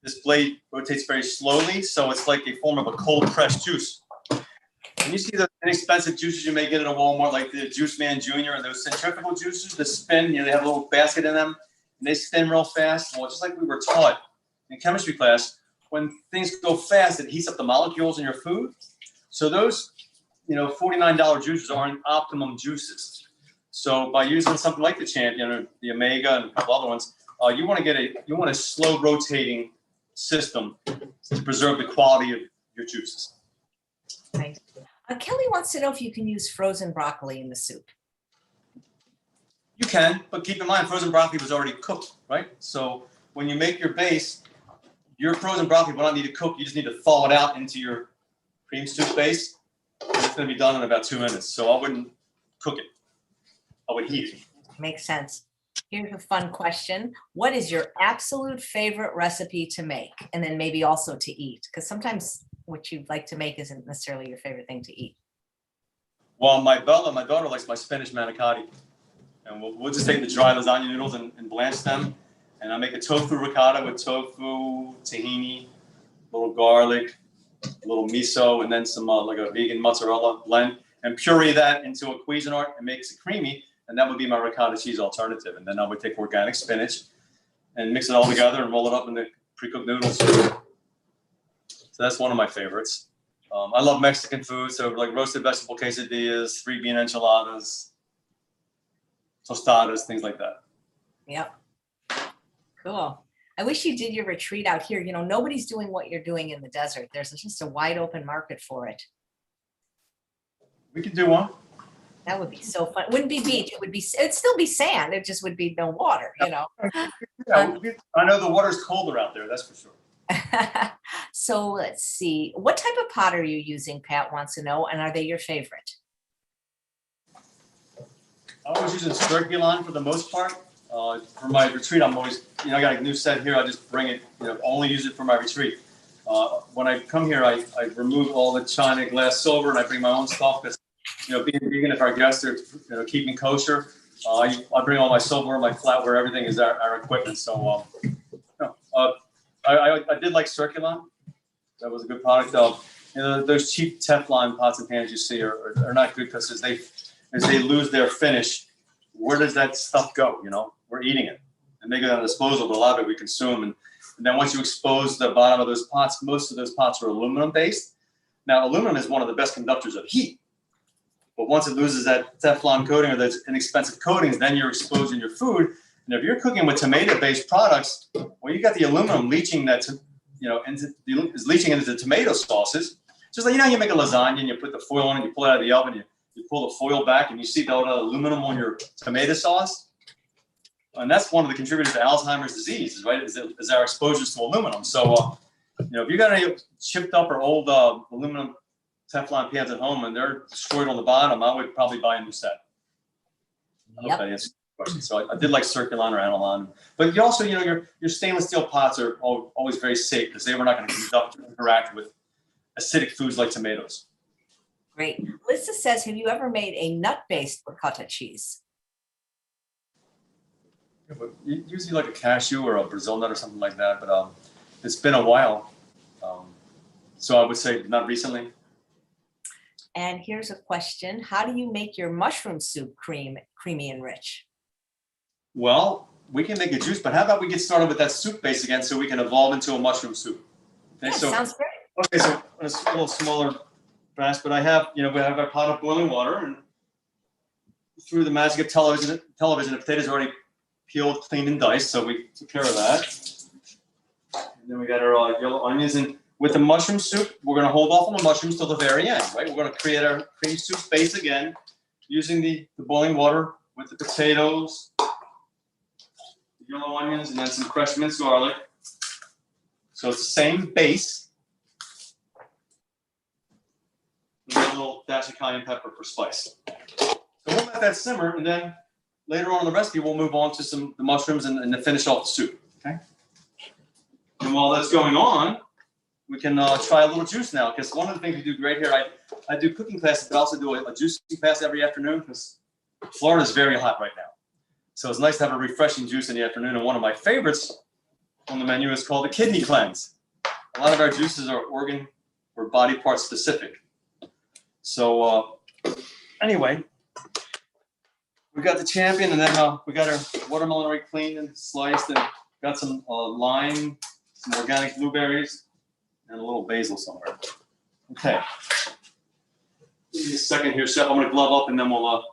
this blade rotates very slowly, so it's like a form of a cold pressed juice. And you see the inexpensive juices you may get at a Walmart, like the Juice Man Jr. and those centrifugal juicers that spin, they have a little basket in them, and they spin real fast. Well, just like we were taught in chemistry class, when things go fast, it heats up the molecules in your food. So those, $49 juicers aren't optimum juices. So by using something like the Champion or the Omega and a couple other ones, you want a slow rotating system to preserve the quality of your juices. Nice. Kelly wants to know if you can use frozen broccoli in the soup. You can, but keep in mind, frozen broccoli was already cooked, right? So when you make your base, your frozen broccoli will not need to cook. You just need to thaw it out into your cream soup base. And it's going to be done in about 2 minutes. So I wouldn't cook it. I would heat it. Makes sense. Here's a fun question. What is your absolute favorite recipe to make? And then maybe also to eat, because sometimes what you'd like to make isn't necessarily your favorite thing to eat. Well, my daughter likes my spinach manicotti. And we'll just take the dry lasagna noodles and blanch them. And I make a tofu ricotta with tofu, tahini, a little garlic, a little miso, and then some like a vegan mozzarella blend, and puree that into a Cuisinart and makes it creamy. And that would be my ricotta cheese alternative. And then I would take organic spinach and mix it all together and roll it up in the pre-cooked noodles. So that's one of my favorites. I love Mexican food, so like roasted vegetable quesadillas, 3-bean enchiladas, tostadas, things like that. Yep. Cool. I wish you did your retreat out here. Nobody's doing what you're doing in the desert. There's just a wide open market for it. We could do one. That would be so fun. It wouldn't be beach. It'd still be sand. It just would be no water, Yeah, I know the water's colder out there, that's for sure. So let's see. What type of pot are you using, Pat wants to know, and are they your favorite? always using circulon for the most part. For my retreat, I'm always, I got a new set here. I just bring it, only use it for my retreat. When I come here, I remove all the china, glass, silver, and I bring my own stuff because, being vegan, if our guests are, keeping kosher, I bring all my silverware, my flatware, everything is our equipment. So, I did like circulon. That was a good product. Those cheap Teflon pots and pans you see are not good because as they lose their finish, where does that stuff go? We're eating it, and they go down disposal, but a lot of it we consume. And then once you expose the bottom of those pots, most of those pots are aluminum based. Now, aluminum is one of the best conductors of heat. But once it loses that Teflon coating or those inexpensive coatings, then you're exposing your food. And if you're cooking with tomato-based products, well, you got the aluminum leaching is leaching into the tomato sauces. Just like, you make a lasagna and you put the foil on it, you pull it out of the oven, you pull the foil back and you see all the aluminum on your tomato sauce. And that's one of the contributors to Alzheimer's disease, right? Is our exposures to aluminum. So, if you got any chipped up or old aluminum Teflon pans at home and they're destroyed on the bottom, I would probably buy a new set. I hope that answers the question. So I did like circulon or analon, but you also, your stainless steel pots are always very safe because they were not going to interact with acidic foods like tomatoes. Great. Lisa says, have you ever made a nut-based ricotta cheese? Yeah, but usually like a cashew or a Brazil nut or something like that, but it's been a while. So I would say not recently. And here's a question. How do you make your mushroom soup creamy and rich? Well, we can make a juice, but how about we get started with that soup base again so we can evolve into a mushroom soup? Okay, yeah, sounds great. Okay, so it's a little smaller batch, but I have, we have our pot of boiling water, and through the magic of television, the potatoes are already peeled, cleaned, and diced, so we took care of that. And then we got our yellow onions, and with the mushroom soup, we're going to hold off on the mushrooms till the very end, right? We're going to create our cream soup base again using the boiling water with the potatoes, the yellow onions, and then some crushed minced garlic. So it's the same base. And a little dash of cayenne pepper for spice. So we'll let that simmer, and then later on in the recipe, we'll move on to the mushrooms and to finish off the soup, okay? And while that's going on, we can try a little juice now, because one of the things we do great here, I do cooking classes, but I also do a juicing class every afternoon because Florida is very hot right now. So it's nice to have a refreshing juice in the afternoon. And one of my favorites on the menu is called the kidney cleanse. A lot of our juices are organ or body part specific. So anyway, we got the champion, and then we got our watermelon already cleaned and sliced, and got some lime, some organic blueberries, and a little basil somewhere. Okay. Give me a second here, Chef. I'm going to glove up, and then we'll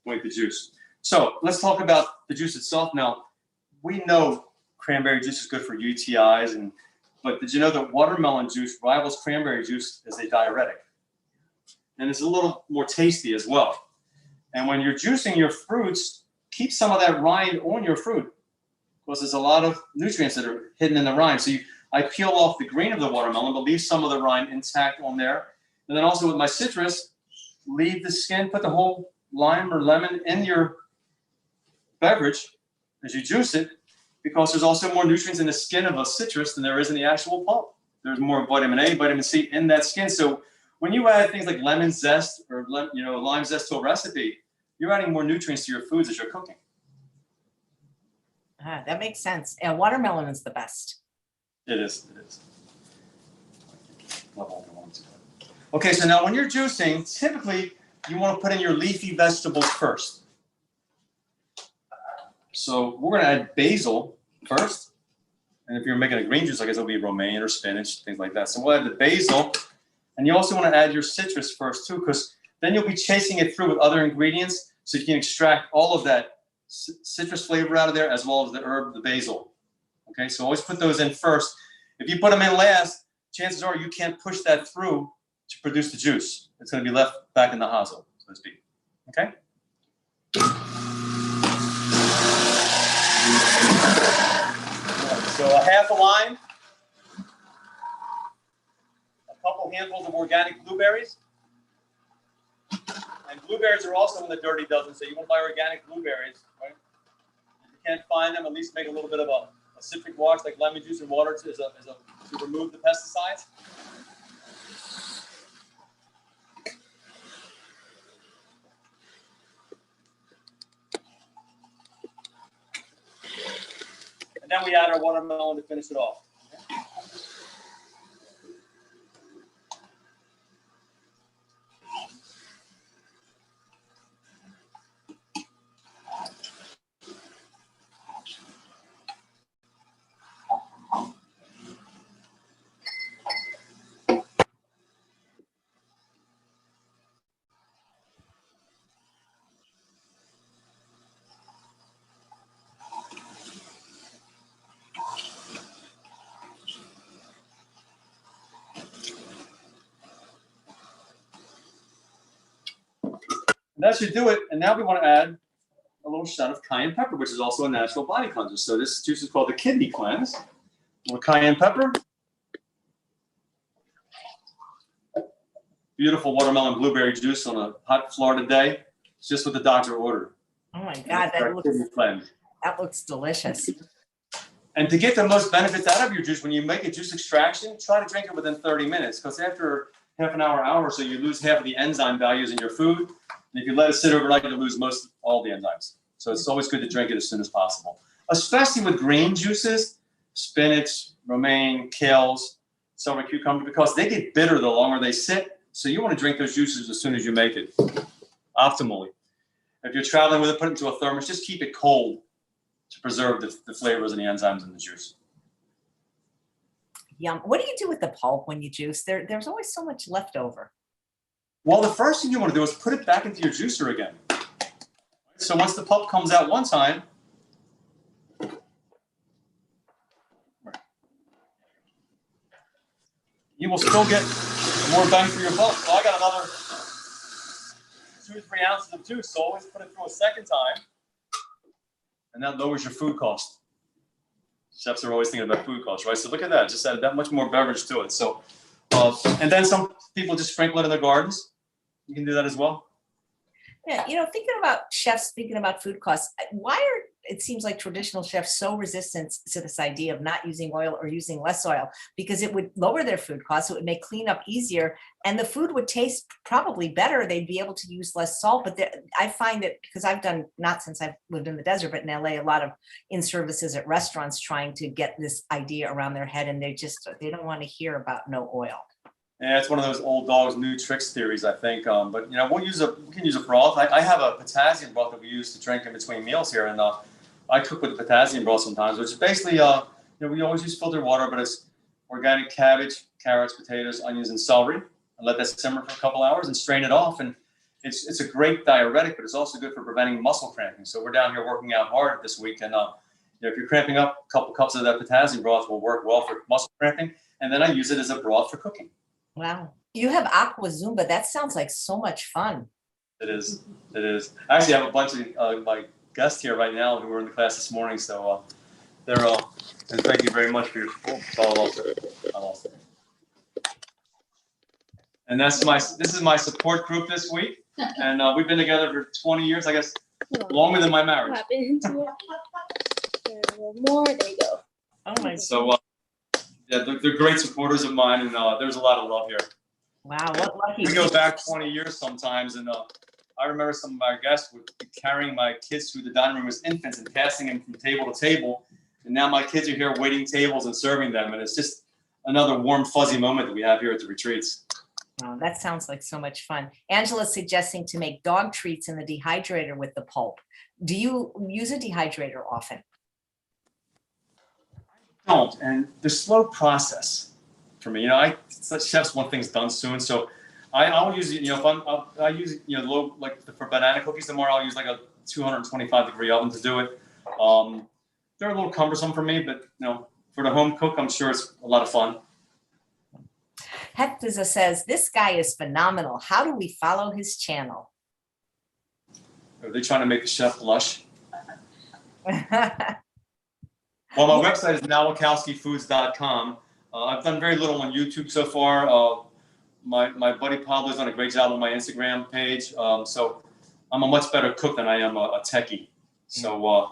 make the juice. So let's talk about the juice itself now. We know cranberry juice is good for UTIs, but did you know that watermelon juice rivals cranberry juice as a diuretic? And it's a little more tasty as well. And when you're juicing your fruits, keep some of that rind on your fruit because there's a lot of nutrients that are hidden in the rind. So I peel off the green of the watermelon, but leave some of the rind intact on there. And then also with my citrus, leave the skin, put the whole lime or lemon in your beverage as you juice it, because there's also more nutrients in the skin of a citrus than there is in the actual pulp. There's more vitamin A, vitamin C in that skin. So when you add things like lemon zest or lime zest to a recipe, you're adding more nutrients to your foods as you're cooking. That makes sense. And watermelon is the best. It is. Okay, so now when you're juicing, typically you want to put in your leafy vegetables first. So we're going to add basil first. And if you're making a green juice, I guess it'll be romaine or spinach, things like that. So we'll add the basil. And you also want to add your citrus first too, because then you'll be chasing it through with other ingredients so you can extract all of that citrus flavor out of there as well as the herb, the basil. Okay, so always put those in first. If you put them in last, chances are you can't push that through to produce the juice. It's going to be left back in the hosel, so to speak. Okay? So a half a lime, a couple handfuls of organic blueberries, And blueberries are also in the dirty dozen, so you want to buy organic blueberries, right? If you can't find them, at least make a little bit of a citric wash like lemon juice and water to remove the pesticides. And then we add our watermelon to finish it off. And that should do it. And now we want to add a little shot of cayenne pepper, which is also a natural body cleanser. So this juice is called the kidney cleanse. A little cayenne pepper. Beautiful watermelon blueberry juice on a hot Florida day. It's just what the doctor ordered. Oh my God, that looks delicious. And to get the most benefits out of your juice, when you make a juice extraction, try to drink it within 30 minutes. Because after half an hour or so, you lose half of the enzyme values in your food. And if you let it sit overnight, you lose all the enzymes. So it's always good to drink it as soon as possible, especially with green juices, spinach, romaine, kales, celery, cucumber, because they get bitter the longer they sit. So you want to drink those juices as soon as you make it, optimally. If you're traveling with it, put it into a thermos. Just keep it cold to preserve the flavors and the enzymes in the juice. Yum. What do you do with the pulp when you juice? There's always so much left over. Well, the first thing you want to do is put it back into your juicer again. So once the pulp comes out one time, you will still get more bang for your buck. So I got another 2 to 3 ounces of juice, so always put it through a second time, and that lowers your food cost. Chefs are always thinking about food costs, right? So look at that, just added that much more beverage to it. So, and then some people just sprinkle it in their gardens. You can do that as well. Yeah, thinking about chefs, thinking about food costs, why are, it seems like traditional chefs so resistant to this idea of not using oil or using less oil? Because it would lower their food costs, it would make cleanup easier, and the food would taste probably better. They'd be able to use less salt. But I find that, because I've done, not since I've lived in the desert, but in LA, a lot of in-services at restaurants trying to get this idea around their head, and they don't want to hear about no oil. Yeah, it's one of those old dogs, new tricks theories, I think. But we can use a broth. I have a potassium broth that we use to drink in between meals here, and I cook with the potassium broth sometimes, which is basically we always use filtered water, but it's organic cabbage, carrots, potatoes, onions, and celery, and let that simmer for a couple hours and strain it off. And it's a great diuretic, but it's also good for preventing muscle cramping. So we're down here working out hard this week, and if you're cramping up, a couple cups of that potassium broth will work well for muscle cramping. And then I use it as a broth for cooking. Wow. You have Aqua Zumba. That sounds like so much fun. It is. It is. I actually have a bunch of my guests here right now who were in the class this morning. So they're all, and thank you very much for your support. And this is my support group this week. And we've been together for 20 years, I guess, longer than my marriage. More, there you go. Oh my God. So, yeah, they're great supporters of mine, and there's a lot of love here. Wow, what lucky. We go back 20 years sometimes, and I remember some of our guests would be carrying my kids through the dining room as infants and passing them from table to table. And now my kids are here waiting tables and serving them, and it's just another warm, fuzzy moment that we have here at the retreats. Wow, that sounds like so much fun. Angela's suggesting to make dog treats in the dehydrator with the pulp. Do you use a dehydrator often? Don't, and the slow process for me. Chefs want things done soon, so I'll use it. If I use low, like for banana cookies tomorrow, I'll use like a 225-degree oven to do it. They're a little cumbersome for me, but for the home cook, I'm sure it's a lot of fun. Hector says, this guy is phenomenal. How do we follow his channel? Are they trying to make the chef blush? Well, my website is nowakowskifoods.com. I've done very little on YouTube so far. my buddy Pablo's done a great job on my Instagram page. So I'm a much better cook than I am a techie. So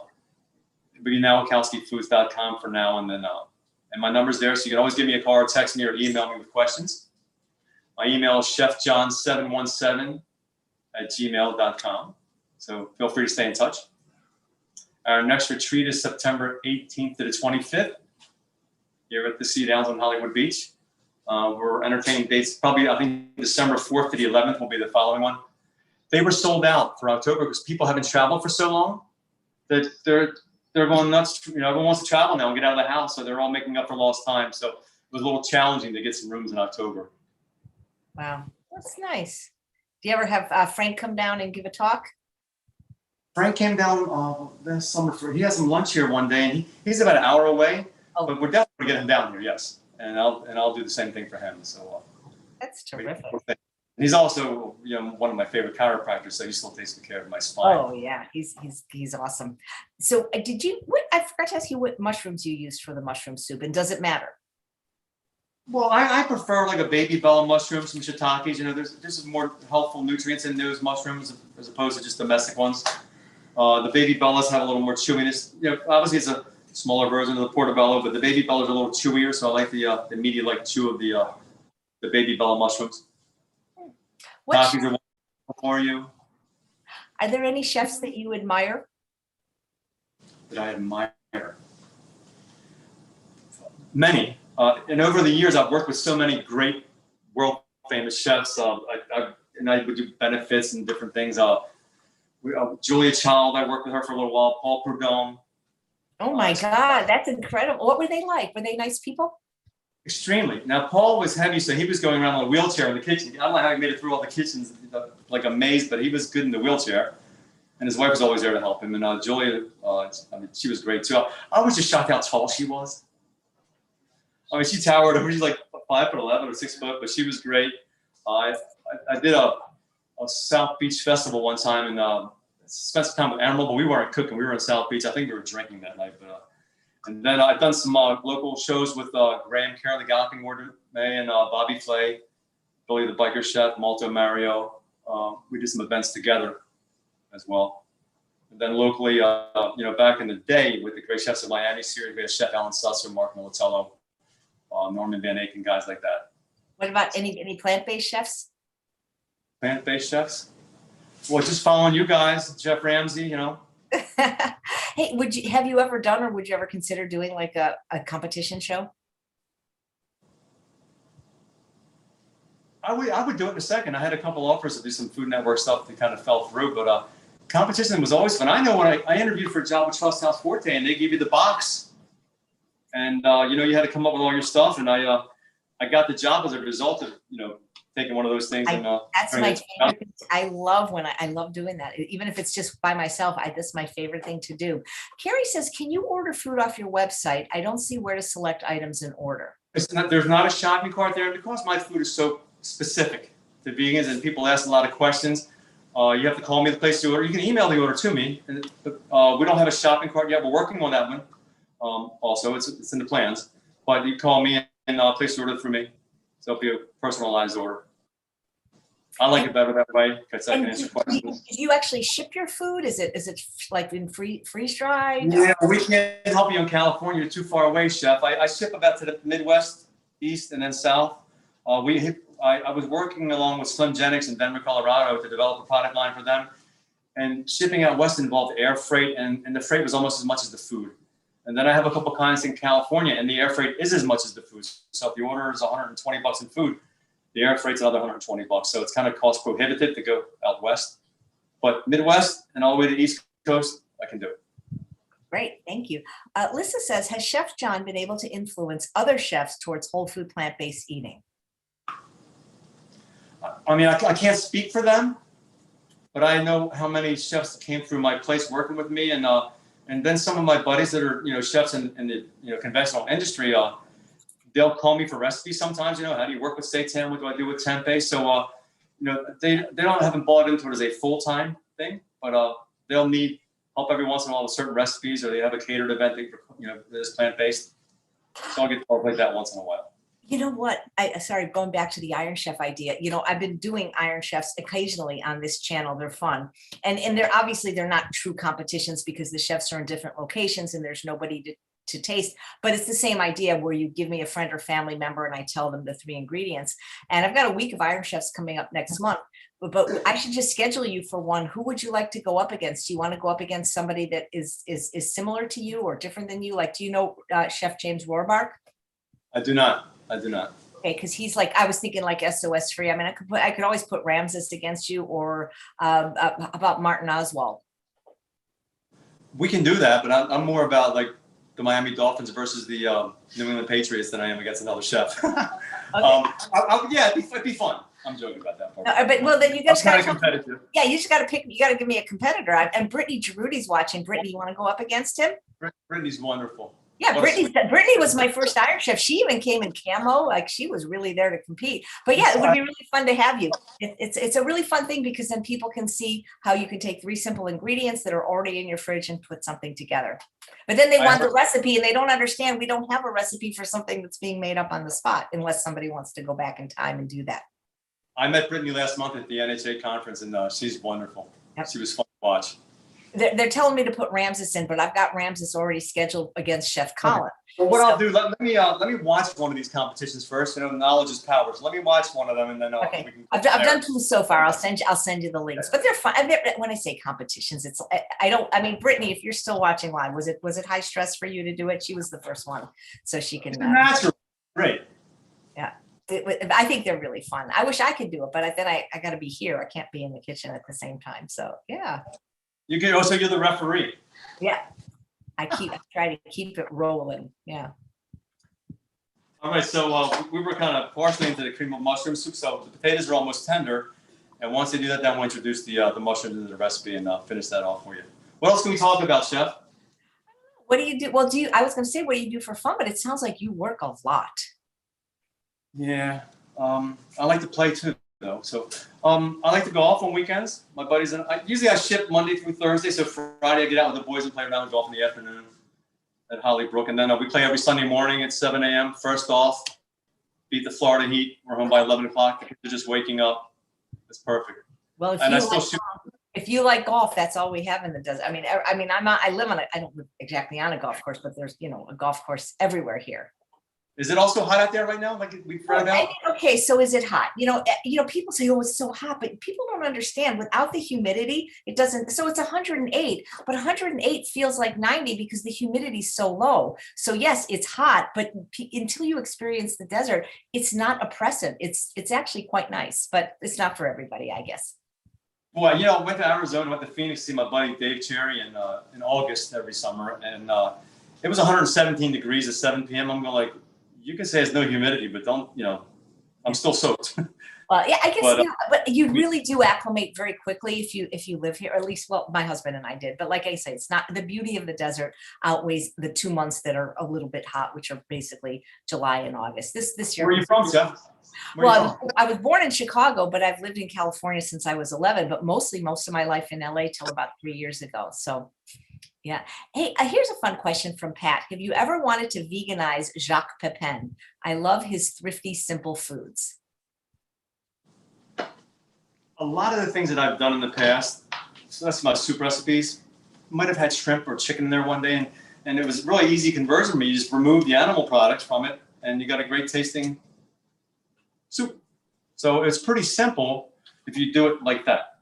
Nowakowskifoods.com for now, and then and my number's there, so you can always give me a call or text me or email me with questions. My email is chefjohn717@gmail.com. So feel free to stay in touch. Our next retreat is September 18th to the 25th here at the Sea Downs on Hollywood Beach. We're entertaining dates, probably I think December 4th to the 11th will be the following one. They were sold out for October because people haven't traveled for so long that they're going nuts. Everyone wants to travel now and get out of the house, so they're all making up for lost time. So it was a little challenging to get some rooms in October. Wow, that's nice. Do you ever have Frank come down and give a talk? Frank came down last summer he had some lunch here one day, and he's about an hour away. Oh. But we're definitely gonna get him down here, yes. And I'll do the same thing for him. So that's terrific. And he's also one of my favorite chiropractors, so he still takes good care of my spine. Oh yeah, he's awesome. So I forgot to ask you what mushrooms you used for the mushroom soup, and does it matter? Well, I prefer like a baby bella mushroom, some shiitakes. There's more helpful nutrients in those mushrooms as opposed to just domestic ones. The baby bellas have a little more chewiness. Obviously it's a smaller version of the portobello, but the baby bellas are a little chewier, so I like the meaty chew of the baby bella mushrooms. Shiitakes are wonderful for you. Are there any chefs that you admire? That I admire? Many. And over the years, I've worked with so many great world famous chefs. I would do benefits and different things. Julia Child, I worked with her for a little while. Paul Prudhomme. Oh my God, that's incredible. What were they like? Were they nice people? Extremely. Now, Paul was heavy, so he was going around in a wheelchair in the kitchen. I don't know how he made it through all the kitchens like a maze, but he was good in the wheelchair. And his wife was always there to help him. And Julia, she was great too. I was just shocked how tall she was. She towered over. She's like 5'11" or 6 foot, but she was great. I did a South Beach festival one time and spent some time with Animal, but we weren't cooking. We were in South Beach. I think we were drinking that night. And then I've done some local shows with Graham Carroll, the Galloping Warden, and Bobby Flay, Billy the Biker Chef, Malto Mario. We did some events together as well. And then locally, back in the day with the Great Chefs of Miami series, we had Chef Alan Susser, Mark Militello, Norman Van Aken, guys like that. What about any plant-based chefs? Plant-based chefs? Well, just following you guys, Jeff Ramsey, Hey, have you ever done or would you ever consider doing like a competition show? I would do it in a second. I had a couple offers to do some Food Network stuff that kind of fell through, but competition was always fun. I know when I interviewed for a job with Trust House Forte, and they gave you the box, and you had to come up with all your stuff, and I got the job as a result of taking one of those things. That's my favorite thing. I love doing that. Even if it's just by myself, that's my favorite thing to do. Carrie says, can you order food off your website? I don't see where to select items and order. There's not a shopping cart there because my food is so specific to vegans and people ask a lot of questions. You have to call me the place to order. You can email the order to me. We don't have a shopping cart yet. We're working on that one. Also, it's in the plans. But you call me and place the order through me. So it'll be a personalized order. I like it better that way because I can answer questions. Do you actually ship your food? Is it like in freeze dried? Yeah, we can't help you in California. You're too far away, Chef. I ship about to the Midwest, East, and then South. I was working along with Slim Genix in Denver, Colorado to develop a product line for them. And shipping out west involved air freight, and the freight was almost as much as the food. And then I have a couple clients in California, and the air freight is as much as the food. So if the order is $120 in food, the air freight's another $120. So it's kind of cost prohibitive to go out west. But Midwest and all the way to the East Coast, I can do it. Great, thank you. Lisa says, has Chef John been able to influence other chefs towards whole food plant-based eating? I can't speak for them, but I know how many chefs came through my place working with me, and then some of my buddies that are chefs in the conventional industry. They'll call me for recipes sometimes. How do you work with seitan? What do I do with tempeh? So they haven't bought into it as a full-time thing, but they'll need help every once in a while with certain recipes, or they have a catered event that is plant-based. So I'll get calls like that once in a while. You know what? Sorry, going back to the Iron Chef idea. I've been doing Iron Chefs occasionally on this channel. They're fun. And they're obviously they're not true competitions because the chefs are in different locations and there's nobody to taste, but it's the same idea where you give me a friend or family member and I tell them the 3 ingredients. And I've got a week of Iron Chefs coming up next month, but I should just schedule you for one. Who would you like to go up against? Do you want to go up against somebody that is similar to you or different than you? Like, do you know Chef James Rohrbark? I do not. Okay, because he's like, I was thinking like SOS free. I mean, I could always put Ramses against you, or about Martin Oswald. We can do that, but I'm more about like the Miami Dolphins versus the New England Patriots than I am against another chef. Okay. Yeah, it'd be fun. I'm joking about that part. But well, then you just got to competitive. Yeah, you just got to pick. You got to give me a competitor. And Brittany Giroudi's watching. Brittany, you want to go up against him? Brittany's wonderful. Yeah, Brittany was my first Iron Chef. She even came in camo, like she was really there to compete. But yeah, it would be really fun to have you. It's a really fun thing because then people can see how you can take 3 simple ingredients that are already in your fridge and put something together. But then they want the recipe and they don't understand we don't have a recipe for something that's being made up on the spot unless somebody wants to go back in time and do that. I met Brittany last month at the NHA conference and she's wonderful. Yep. She was fun to watch. They're telling me to put Ramses in, but I've got Ramses already scheduled against Chef Colin. Okay. Well, what I'll do, let me watch one of these competitions first. Knowledge is power. So let me watch one of them, and then okay. We can I've done 2 so far. I'll send you the links, but they're fun. When I say competitions, it's I mean, Brittany, if you're still watching live, was it high stress for you to do it? She was the first one, so she can. Natural, great. Yeah, I think they're really fun. I wish I could do it, but then I got to be here. I can't be in the kitchen at the same time. So yeah. You can also you're the referee. Yeah. I try to keep it rolling. Yeah. All right. So we were kind of partially into the cream of mushroom soup. So the potatoes are almost tender. And once they do that, then we'll introduce the mushrooms into the recipe and finish that off for you. What else can we talk about, Chef? What do you do? Well, I was going to say, what do you do for fun? But it sounds like you work a lot. Yeah. I like to play too, though. So I like to golf on weekends. My buddies and I usually ship Monday through Thursday. So Friday I get out with the boys and play around and golf in the afternoon at Hollybrook. And then we play every Sunday morning at 7 a.m. First off, beat the Florida heat. We're home by 11 o'clock. The kids are just waking up. It's perfect. Well, if you like golf, that's all we have in the desert. I mean, I don't live exactly on a golf course, but there's, a golf course everywhere here. Is it also hot out there right now? Like we've read about? Okay, so is it hot? People say, oh, it's so hot, but people don't understand. Without the humidity, it doesn't. So it's 108, but 108 feels like 90 because the humidity is so low. So yes, it's hot, but until you experience the desert, it's not oppressive. It's actually quite nice, but it's not for everybody, I guess. Well, I went to Arizona, went to Phoenix to see my buddy Dave Cherry in August every summer, and it was 117 degrees at 7 p.m. I'm going like, you can say it's no humidity, but don't, I'm still soaked. Well, yeah, I guess, but you really do acclimate very quickly if you live here, or at least, well, my husband and I did. But like I say, it's not the beauty of the desert outweighs the 2 months that are a little bit hot, which are basically July and August. This year. Where are you from, Jeff? Well, I was born in Chicago, but I've lived in California since I was 11, but most of my life in LA till about 3 years ago. So yeah. Hey, here's a fun question from Pat. Have you ever wanted to veganize Jacques Pepin? I love his thrifty, simple foods. A lot of the things that I've done in the past, so that's my soup recipes, might have had shrimp or chicken in there one day, and it was really easy conversion for me. You just remove the animal products from it, and you got a great tasting soup. So it's pretty simple if you do it like that.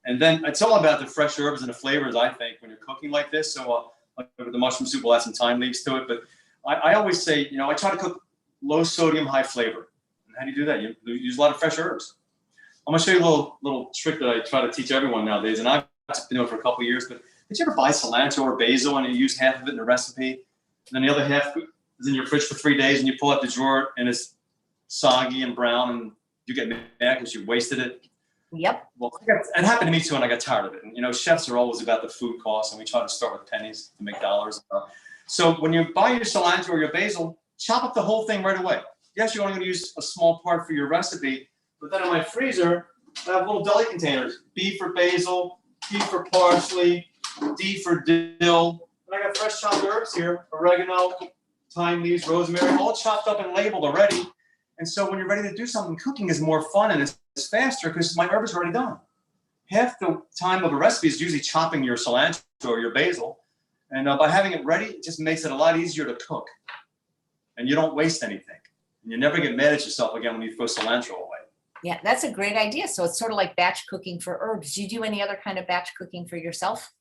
And then it's all about the fresh herbs and the flavors, I think, when you're cooking like this. So the mushroom soup will add some thyme leaves to it. But I always say, I try to cook low sodium, high flavor. And how do you do that? You use a lot of fresh herbs. I'm going to show you a little trick that I try to teach everyone nowadays. And I've been doing it for a couple of years. But did you ever buy cilantro or basil and you use half of it in a recipe? And then the other half is in your fridge for 3 days and you pull out the drawer and it's soggy and brown and you get mad because you wasted it? Yep. Well, it happened to me too, and I got tired of it. And chefs are always about the food costs, and we try to start with pennies to make dollars. So when you buy your cilantro or your basil, chop up the whole thing right away. Yes, you're only going to use a small part for your recipe, but then in my freezer, I have little deli containers: B for basil, P for parsley, D for dill, and I got fresh chopped herbs here: oregano, thyme leaves, rosemary, all chopped up and labeled already. And so when you're ready to do something, cooking is more fun and it's faster because my herb is already done. Half the time of a recipe is usually chopping your cilantro or your basil. And by having it ready, it just makes it a lot easier to cook. And you don't waste anything. And you never get mad at yourself again when you throw cilantro away. Yeah, that's a great idea. So it's sort of like batch cooking for herbs. Do you do any other kind of batch cooking for yourself?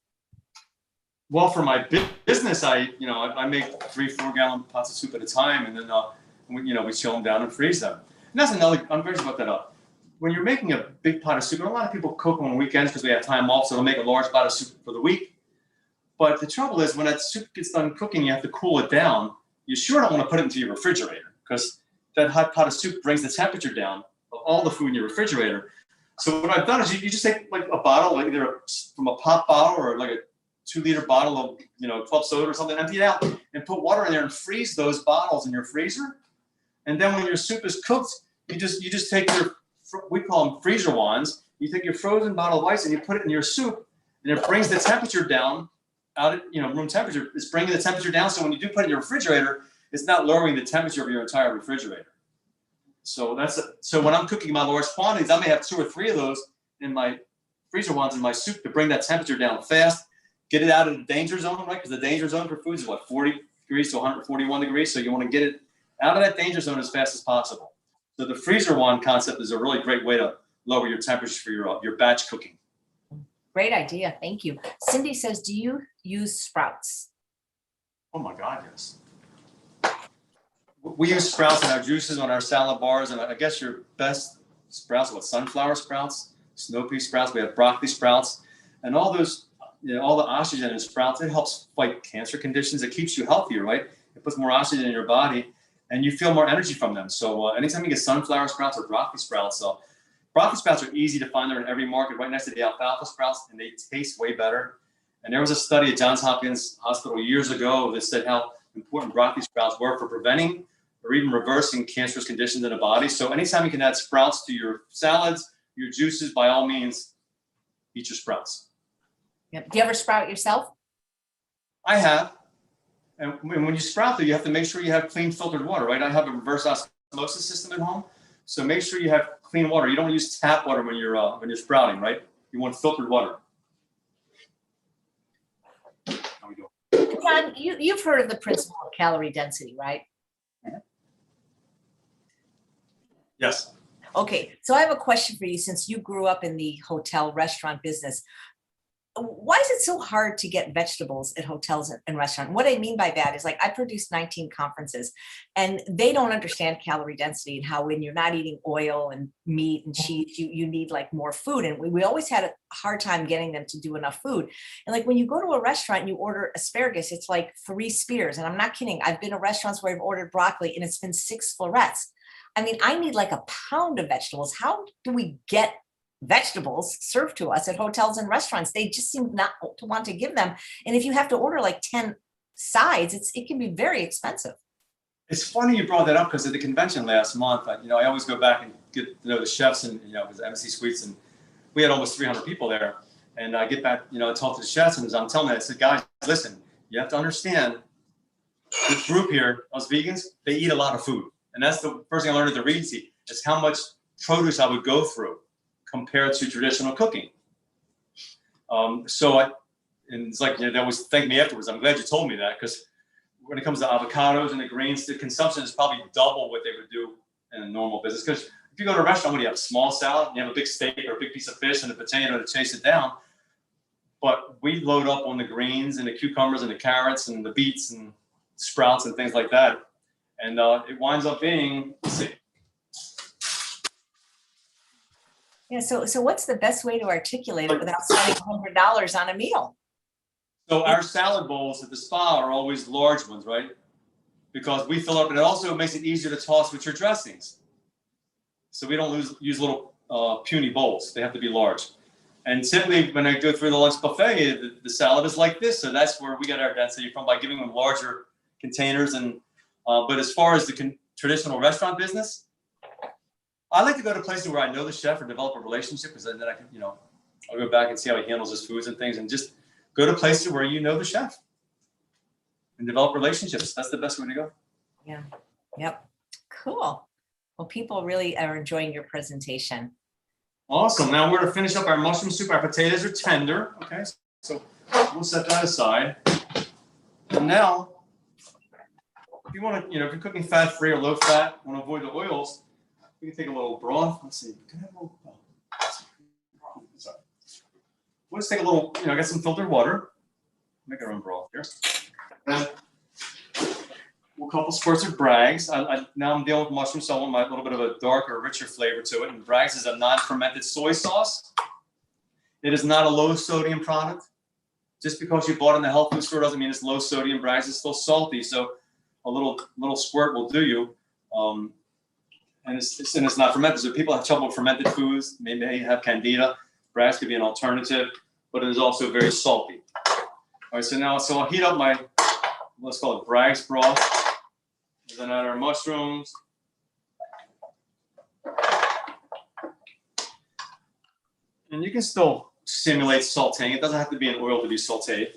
Well, for my business, I make 3-4 gallon pots of soup at a time, and then we chill them down and freeze them. And that's another. I'm very about that up. When you're making a big pot of soup, and a lot of people cook on weekends because we have time off, so they'll make a large pot of soup for the week. But the trouble is, when that soup gets done cooking, you have to cool it down. You sure don't want to put it into your refrigerator because that hot pot of soup brings the temperature down of all the food in your refrigerator. So what I've done is you just take like a bottle, like either from a pop bottle or like a 2-liter bottle of club soda or something, empty it out and put water in there and freeze those bottles in your freezer. And then when your soup is cooked, you just take we call them freezer wands. You take your frozen bottle of ice and you put it in your soup, and it brings the temperature down out at room temperature. It's bringing the temperature down, so when you do put it in your refrigerator, it's not lowering the temperature of your entire refrigerator. So when I'm cooking my large quantities, I may have 2 or 3 of those in my freezer wands in my soup to bring that temperature down fast, get it out of the danger zone, right? Because the danger zone for foods is 40 degrees to 141 degrees. So you want to get it out of that danger zone as fast as possible. So the freezer wand concept is a really great way to lower your temperature for your batch cooking. Great idea. Thank you. Cindy says, do you use sprouts? Oh my God, yes. We use sprouts in our juices, on our salad bars, and I guess your best sprouts are sunflower sprouts, snow pea sprouts. We have broccoli sprouts, and all those, all the oxygen in sprouts. It helps fight cancer conditions. It keeps you healthier, right? It puts more oxygen in your body, and you feel more energy from them. So anytime you get sunflower sprouts or broccoli sprouts, broccoli sprouts are easy to find. They're in every market, right next to the alfalfa sprouts, and they taste way better. And there was a study at Johns Hopkins Hospital years ago that said how important broccoli sprouts were for preventing or even reversing cancerous conditions in the body. So anytime you can add sprouts to your salads, your juices, by all means, eat your sprouts. Yep. Do you ever sprout yourself? I have. And when you sprout, though, you have to make sure you have clean filtered water, right? I have a reverse osmosis system at home. So make sure you have clean water. You don't use tap water when you're sprouting, right? You want filtered water. How we doing? John, you've heard of the principle of calorie density, right? Yes. Okay, so I have a question for you. Since you grew up in the hotel restaurant business, why is it so hard to get vegetables at hotels and restaurants? What I mean by that is, like, I produced 19 conferences, and they don't understand calorie density and how when you're not eating oil and meat and cheese, you need like more food. And we always had a hard time getting them to do enough food. And like when you go to a restaurant and you order asparagus, it's like 3 spears. And I'm not kidding. I've been to restaurants where I've ordered broccoli and it's been 6 florets. I mean, I need like a pound of vegetables. How do we get vegetables served to us at hotels and restaurants? They just seem not to want to give them. And if you have to order like 10 sides, it can be very expensive. It's funny you brought that up because at the convention last month, I always go back and get to know the chefs and, it was MC Suites, and we had almost 300 people there. And I get back, talk to the chefs, and as I'm telling them, I said, guys, listen, you have to understand this group here, us vegans, they eat a lot of food. And that's the first thing I learned at the Regency, is how much produce I would go through compared to traditional cooking. And it's like, they always thank me afterwards. I'm glad you told me that, because when it comes to avocados and the greens, the consumption is probably double what they would do in a normal business. Because if you go to a restaurant where you have a small salad, and you have a big steak or a big piece of fish and a potato to chase it down, but we load up on the greens and the cucumbers and the carrots and the beets and sprouts and things like that. And it winds up being, let's see. Yeah. So what's the best way to articulate it without spending $100 on a meal? So our salad bowls at the spa are always large ones, right? Because we fill up, and it also makes it easier to toss with your dressings. So we don't use little puny bowls. They have to be large. And typically when I go through the lunch buffet, the salad is like this. So that's where we get our density from, by giving them larger containers. And but as far as the traditional restaurant business, I like to go to places where I know the chef or develop a relationship, because then I can, I'll go back and see how he handles his foods and things, and just go to places where you know the chef. and develop relationships. That's the best way to go. Yeah. Yep. Cool. Well, people really are enjoying your presentation. Awesome. Now we're going to finish up our mushroom soup. Our potatoes are tender. Okay. So we'll set that aside. And now, if you want to, if you're cooking fat-free or low-fat, want to avoid the oils, you can take a little broth. Let's see. Can I have a little? Sorry. We'll just take a little, I got some filtered water. Make our own broth here. And a couple squirts of Bragg's. Now I'm dealing with mushrooms, so I want a little bit of a darker, richer flavor to it. And Bragg's is a non-fermented soy sauce. It is not a low-sodium product. Just because you bought it in the health food store doesn't mean it's low-sodium. Bragg's is still salty, so a little squirt will do you. And it's not fermented. So people have trouble with fermented foods. Maybe they have candida. Bragg's could be an alternative, but it is also very salty. All right, so I'll heat up my, let's call it Bragg's broth. And then add our mushrooms. And you can still simulate sauteing. It doesn't have to be in oil to be sauteed.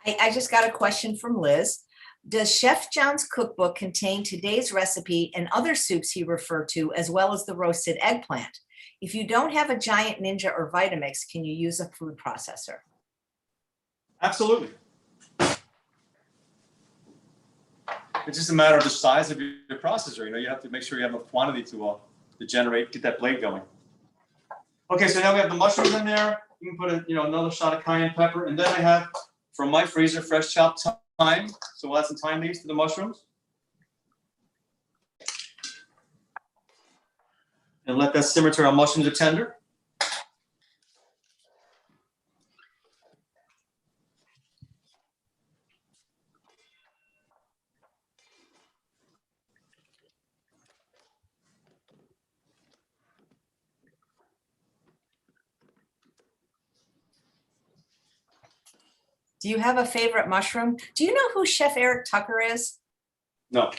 I just got a question from Liz. Does Chef John's cookbook contain today's recipe and other soups he referred to, as well as the roasted eggplant? If you don't have a Giant Ninja or Vitamix, can you use a food processor? Absolutely. It's just a matter of the size of your processor. You have to make sure you have enough quantity to get that blade going. Okay, so now we have the mushrooms in there. You can put another shot of cayenne pepper, and then I have from my freezer fresh chopped thyme. So we'll add some thyme leaves to the mushrooms. And let that simmer till our mushrooms are tender. Do you have a favorite mushroom? Do you know who Chef Eric Tucker is? No. Have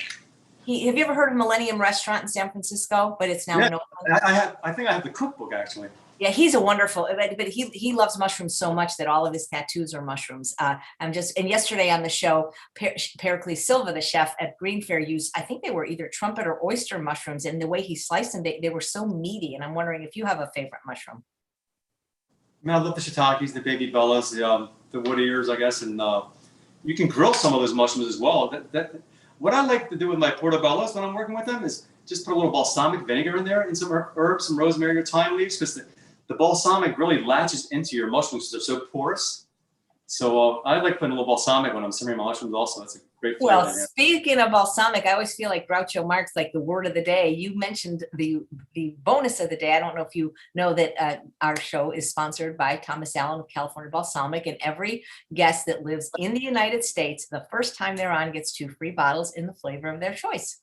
you ever heard of Millennium Restaurant in San Francisco? But it's now in Oakland. I think I have the cookbook actually. Yeah, he's a wonderful, but he loves mushrooms so much that all of his tattoos are mushrooms. And yesterday on the show, Pericles Silva, the chef at Green Fair, used, I think they were either trumpet or oyster mushrooms, and the way he sliced them, they were so meaty. And I'm wondering if you have a favorite mushroom. I love the shiitakes, the baby bellas, the wood ears, I guess, and you can grill some of those mushrooms as well. What I like to do with my portobellos when I'm working with them is just put a little balsamic vinegar in there and some herbs, some rosemary or thyme leaves, because the balsamic really latches into your mushrooms because they're so porous. So I like putting a little balsamic when I'm simmering my mushrooms also. That's a great flavor. Well, speaking of balsamic, I always feel like Groucho Marx, like the word of the day. You mentioned the bonus of the day. I don't know if you know that our show is sponsored by Thomas Allen of California Balsamic, and every guest that lives in the United States, the first time they're on, gets 2 free bottles in the flavor of their choice.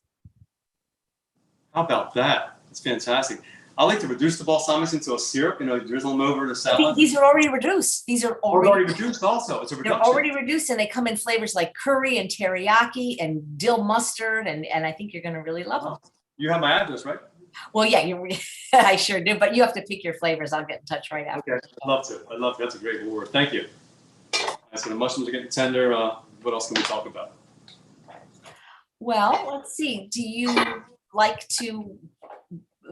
How about that? That's fantastic. I like to reduce the balsamics into a syrup, drizzle them over the salad. These are already reduced. These are already reduced also. It's a reduction. They're already reduced, and they come in flavors like curry and teriyaki and dill mustard, and I think you're going to really love them. You have my address, right? Well, yeah, I sure do, but you have to pick your flavors. I'll get in touch right after. Okay, I'd love to. That's a great word. Thank you. So the mushrooms are getting tender. What else can we talk about? Well, let's see. Do you like to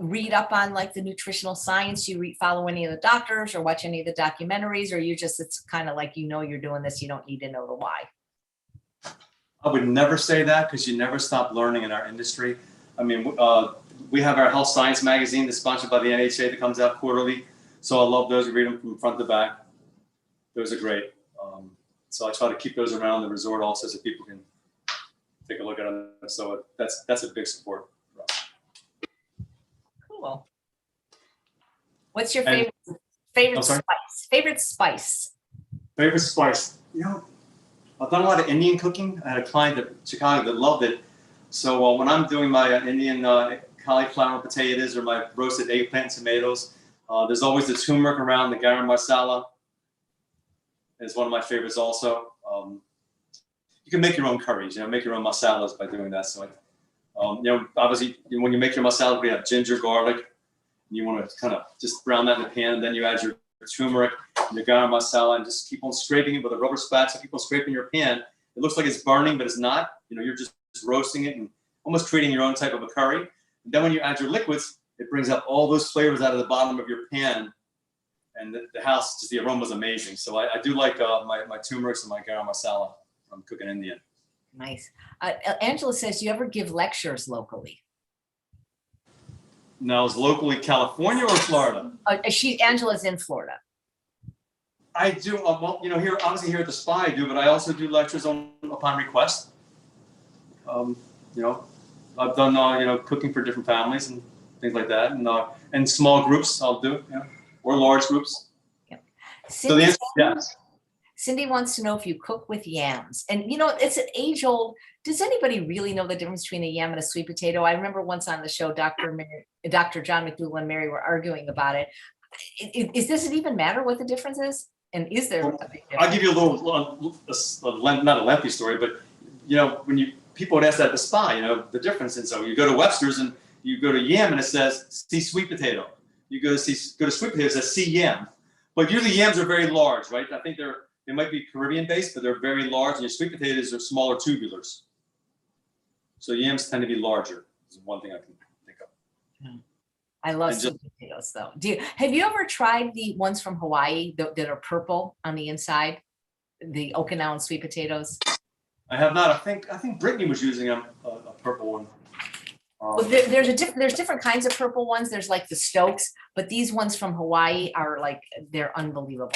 read up on like the nutritional science? Do you follow any of the doctors or watch any of the documentaries, or it's kind of like, you're doing this, you don't need to know the why? I would never say that, because you never stop learning in our industry. I mean, we have our health science magazine that's sponsored by the NHA that comes out quarterly. So I love those. We read them from front to back. Those are great. So I try to keep those around the resort also, so people can take a look at them. So that's a big support for us. Cool. What's your favorite spice? Favorite spice? Favorite spice? I've done a lot of Indian cooking. I had a client in Chicago that loved it. So when I'm doing my Indian cauliflower potatoes or my roasted eggplant and tomatoes, there's always the turmeric around, the garam masala is one of my favorites also. You can make your own curries, make your own masalas by doing that. So, obviously when you make your masala, we have ginger, garlic, You want to kind of just brown that in the pan, and then you add your turmeric and your garam masala, and just keep on scraping it with a rubber spatula. Keep on scraping your pan. It looks like it's burning, but it's not. You're just roasting it and almost creating your own type of a curry. And then when you add your liquids, it brings up all those flavors out of the bottom of your pan, and the house, just the aroma is amazing. So I do like my turmeric and my garam masala from cooking Indian. Nice. Angela says, do you ever give lectures locally? Now, is locally California or Florida? Angela's in Florida. I do. Well, here, obviously here at the spa I do, but I also do lectures upon request. I've done, cooking for different families and things like that. And small groups I'll do, or large groups. Yep. So the answer is yes. Cindy wants to know if you cook with yams. And, it's an age-old, does anybody really know the difference between a yam and a sweet potato? I remember once on the show, Dr. John McDougall and Mary were arguing about it. Does it even matter what the difference is? And is there a big difference? I'll give you a little, not a lengthy story, but, when people would ask that at the spa, the difference. And so you go to Webster's and you go to yam and it says, see sweet potato. You go to sweet potato, it says see yam. But usually yams are very large, right? I think they might be Caribbean based, but they're very large, and your sweet potatoes are smaller tubulars. So yams tend to be larger. Is one thing I can think of. I love sweet potatoes, though. Have you ever tried the ones from Hawaii that are purple on the inside, the Okinawan sweet potatoes? I have not. I think Brittany was using a purple one. Well, there's different kinds of purple ones. There's like the Stokes, but these ones from Hawaii are they're unbelievable.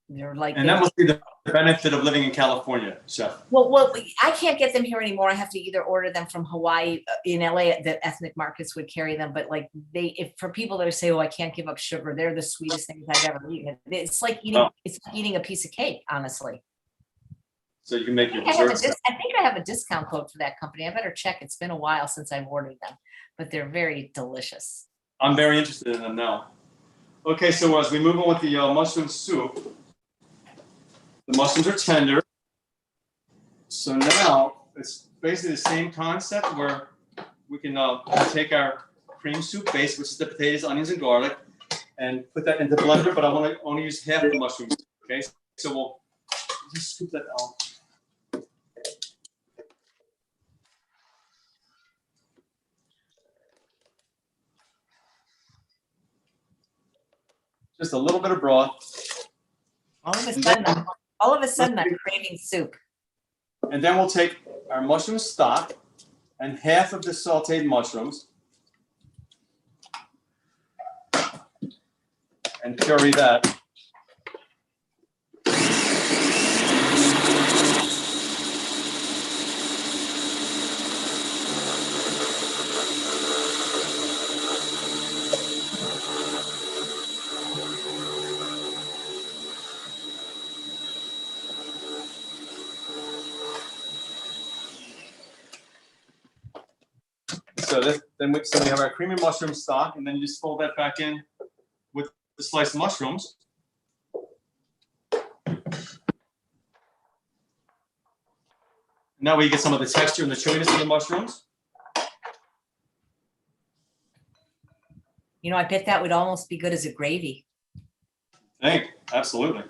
And that must be the benefit of living in California, Chef. Well, I can't get them here anymore. I have to either order them from Hawaii. In LA, the ethnic markets would carry them, but for people that say, "Oh, I can't give up sugar," they're the sweetest things I've ever eaten. It's like eating a piece of cake, honestly. So you can make your desserts. I think I have a discount code for that company. I better check. It's been a while since I've ordered them, but they're very delicious. I'm very interested in them now. Okay, so as we move on with the mushroom soup. The mushrooms are tender. So now it's basically the same concept where we can take our cream soup base, which is the potatoes, onions, and garlic, and put that into the blender, but I want to only use half the mushrooms. Okay, so we'll just scoop that out. Just a little bit of broth. All of a sudden, I'm craving soup. And then we'll take our mushroom stock and half of the sauteed mushrooms and curry that. So we have our creamy mushroom stock, and then you just fold that back in with the sliced mushrooms. Now we get some of the texture and the chewiness of the mushrooms. I bet that would almost be good as a gravy. Absolutely.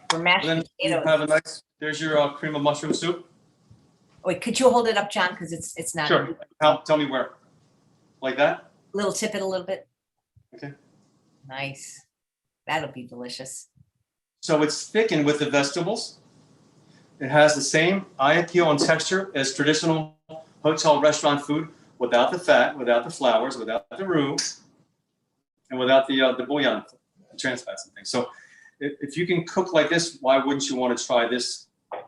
For mashed potatoes. Have a nice. There's your cream of mushroom soup. Wait, could you hold it up, John? Because it's not. Sure. Tell me where. Like that? Little tip it a little bit. Okay. Nice. That'll be delicious. So it's thickened with the vegetables. It has the same eye appeal and texture as traditional hotel restaurant food, without the fat, without the flours, without the roux, and without the bouillon, the trans fats and things. So if you can cook like this, why wouldn't you want to try this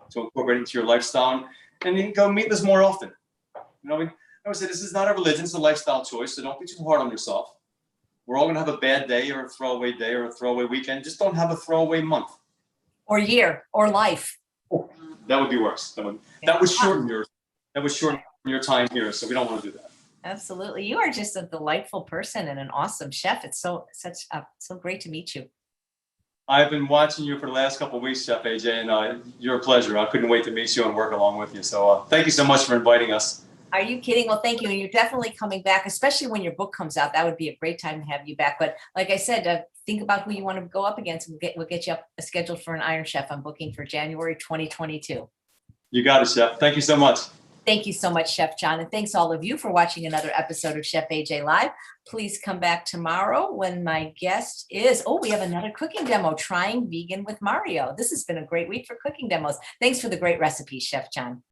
to incorporate into your lifestyle? And you can go meatless more often. I would say this is not a religion, it's a lifestyle choice, so don't be too hard on yourself. We're all going to have a bad day or a throwaway weekend. Just don't have a throwaway month. Or year, or life. That would be worse. That would shorten your time here, so we don't want to do that. Absolutely. You are just a delightful person and an awesome chef. It's so great to meet you. I've been watching you for the last couple of weeks, Chef AJ, and you're a pleasure. I couldn't wait to meet you and work along with you. So thank you so much for inviting us. Are you kidding? Well, thank you. And you're definitely coming back, especially when your book comes out. That would be a great time to have you back. But like I said, think about who you want to go up against. We'll get you up scheduled for an Iron Chef. I'm booking for January 2022. You got it, Chef. Thank you so much. Thank you so much, Chef John. And thanks all of you for watching another episode of Chef AJ Live. Please come back tomorrow when my guest is, we have another cooking demo, Trying Vegan with Mario. This has been a great week for cooking demos. Thanks for the great recipes, Chef John.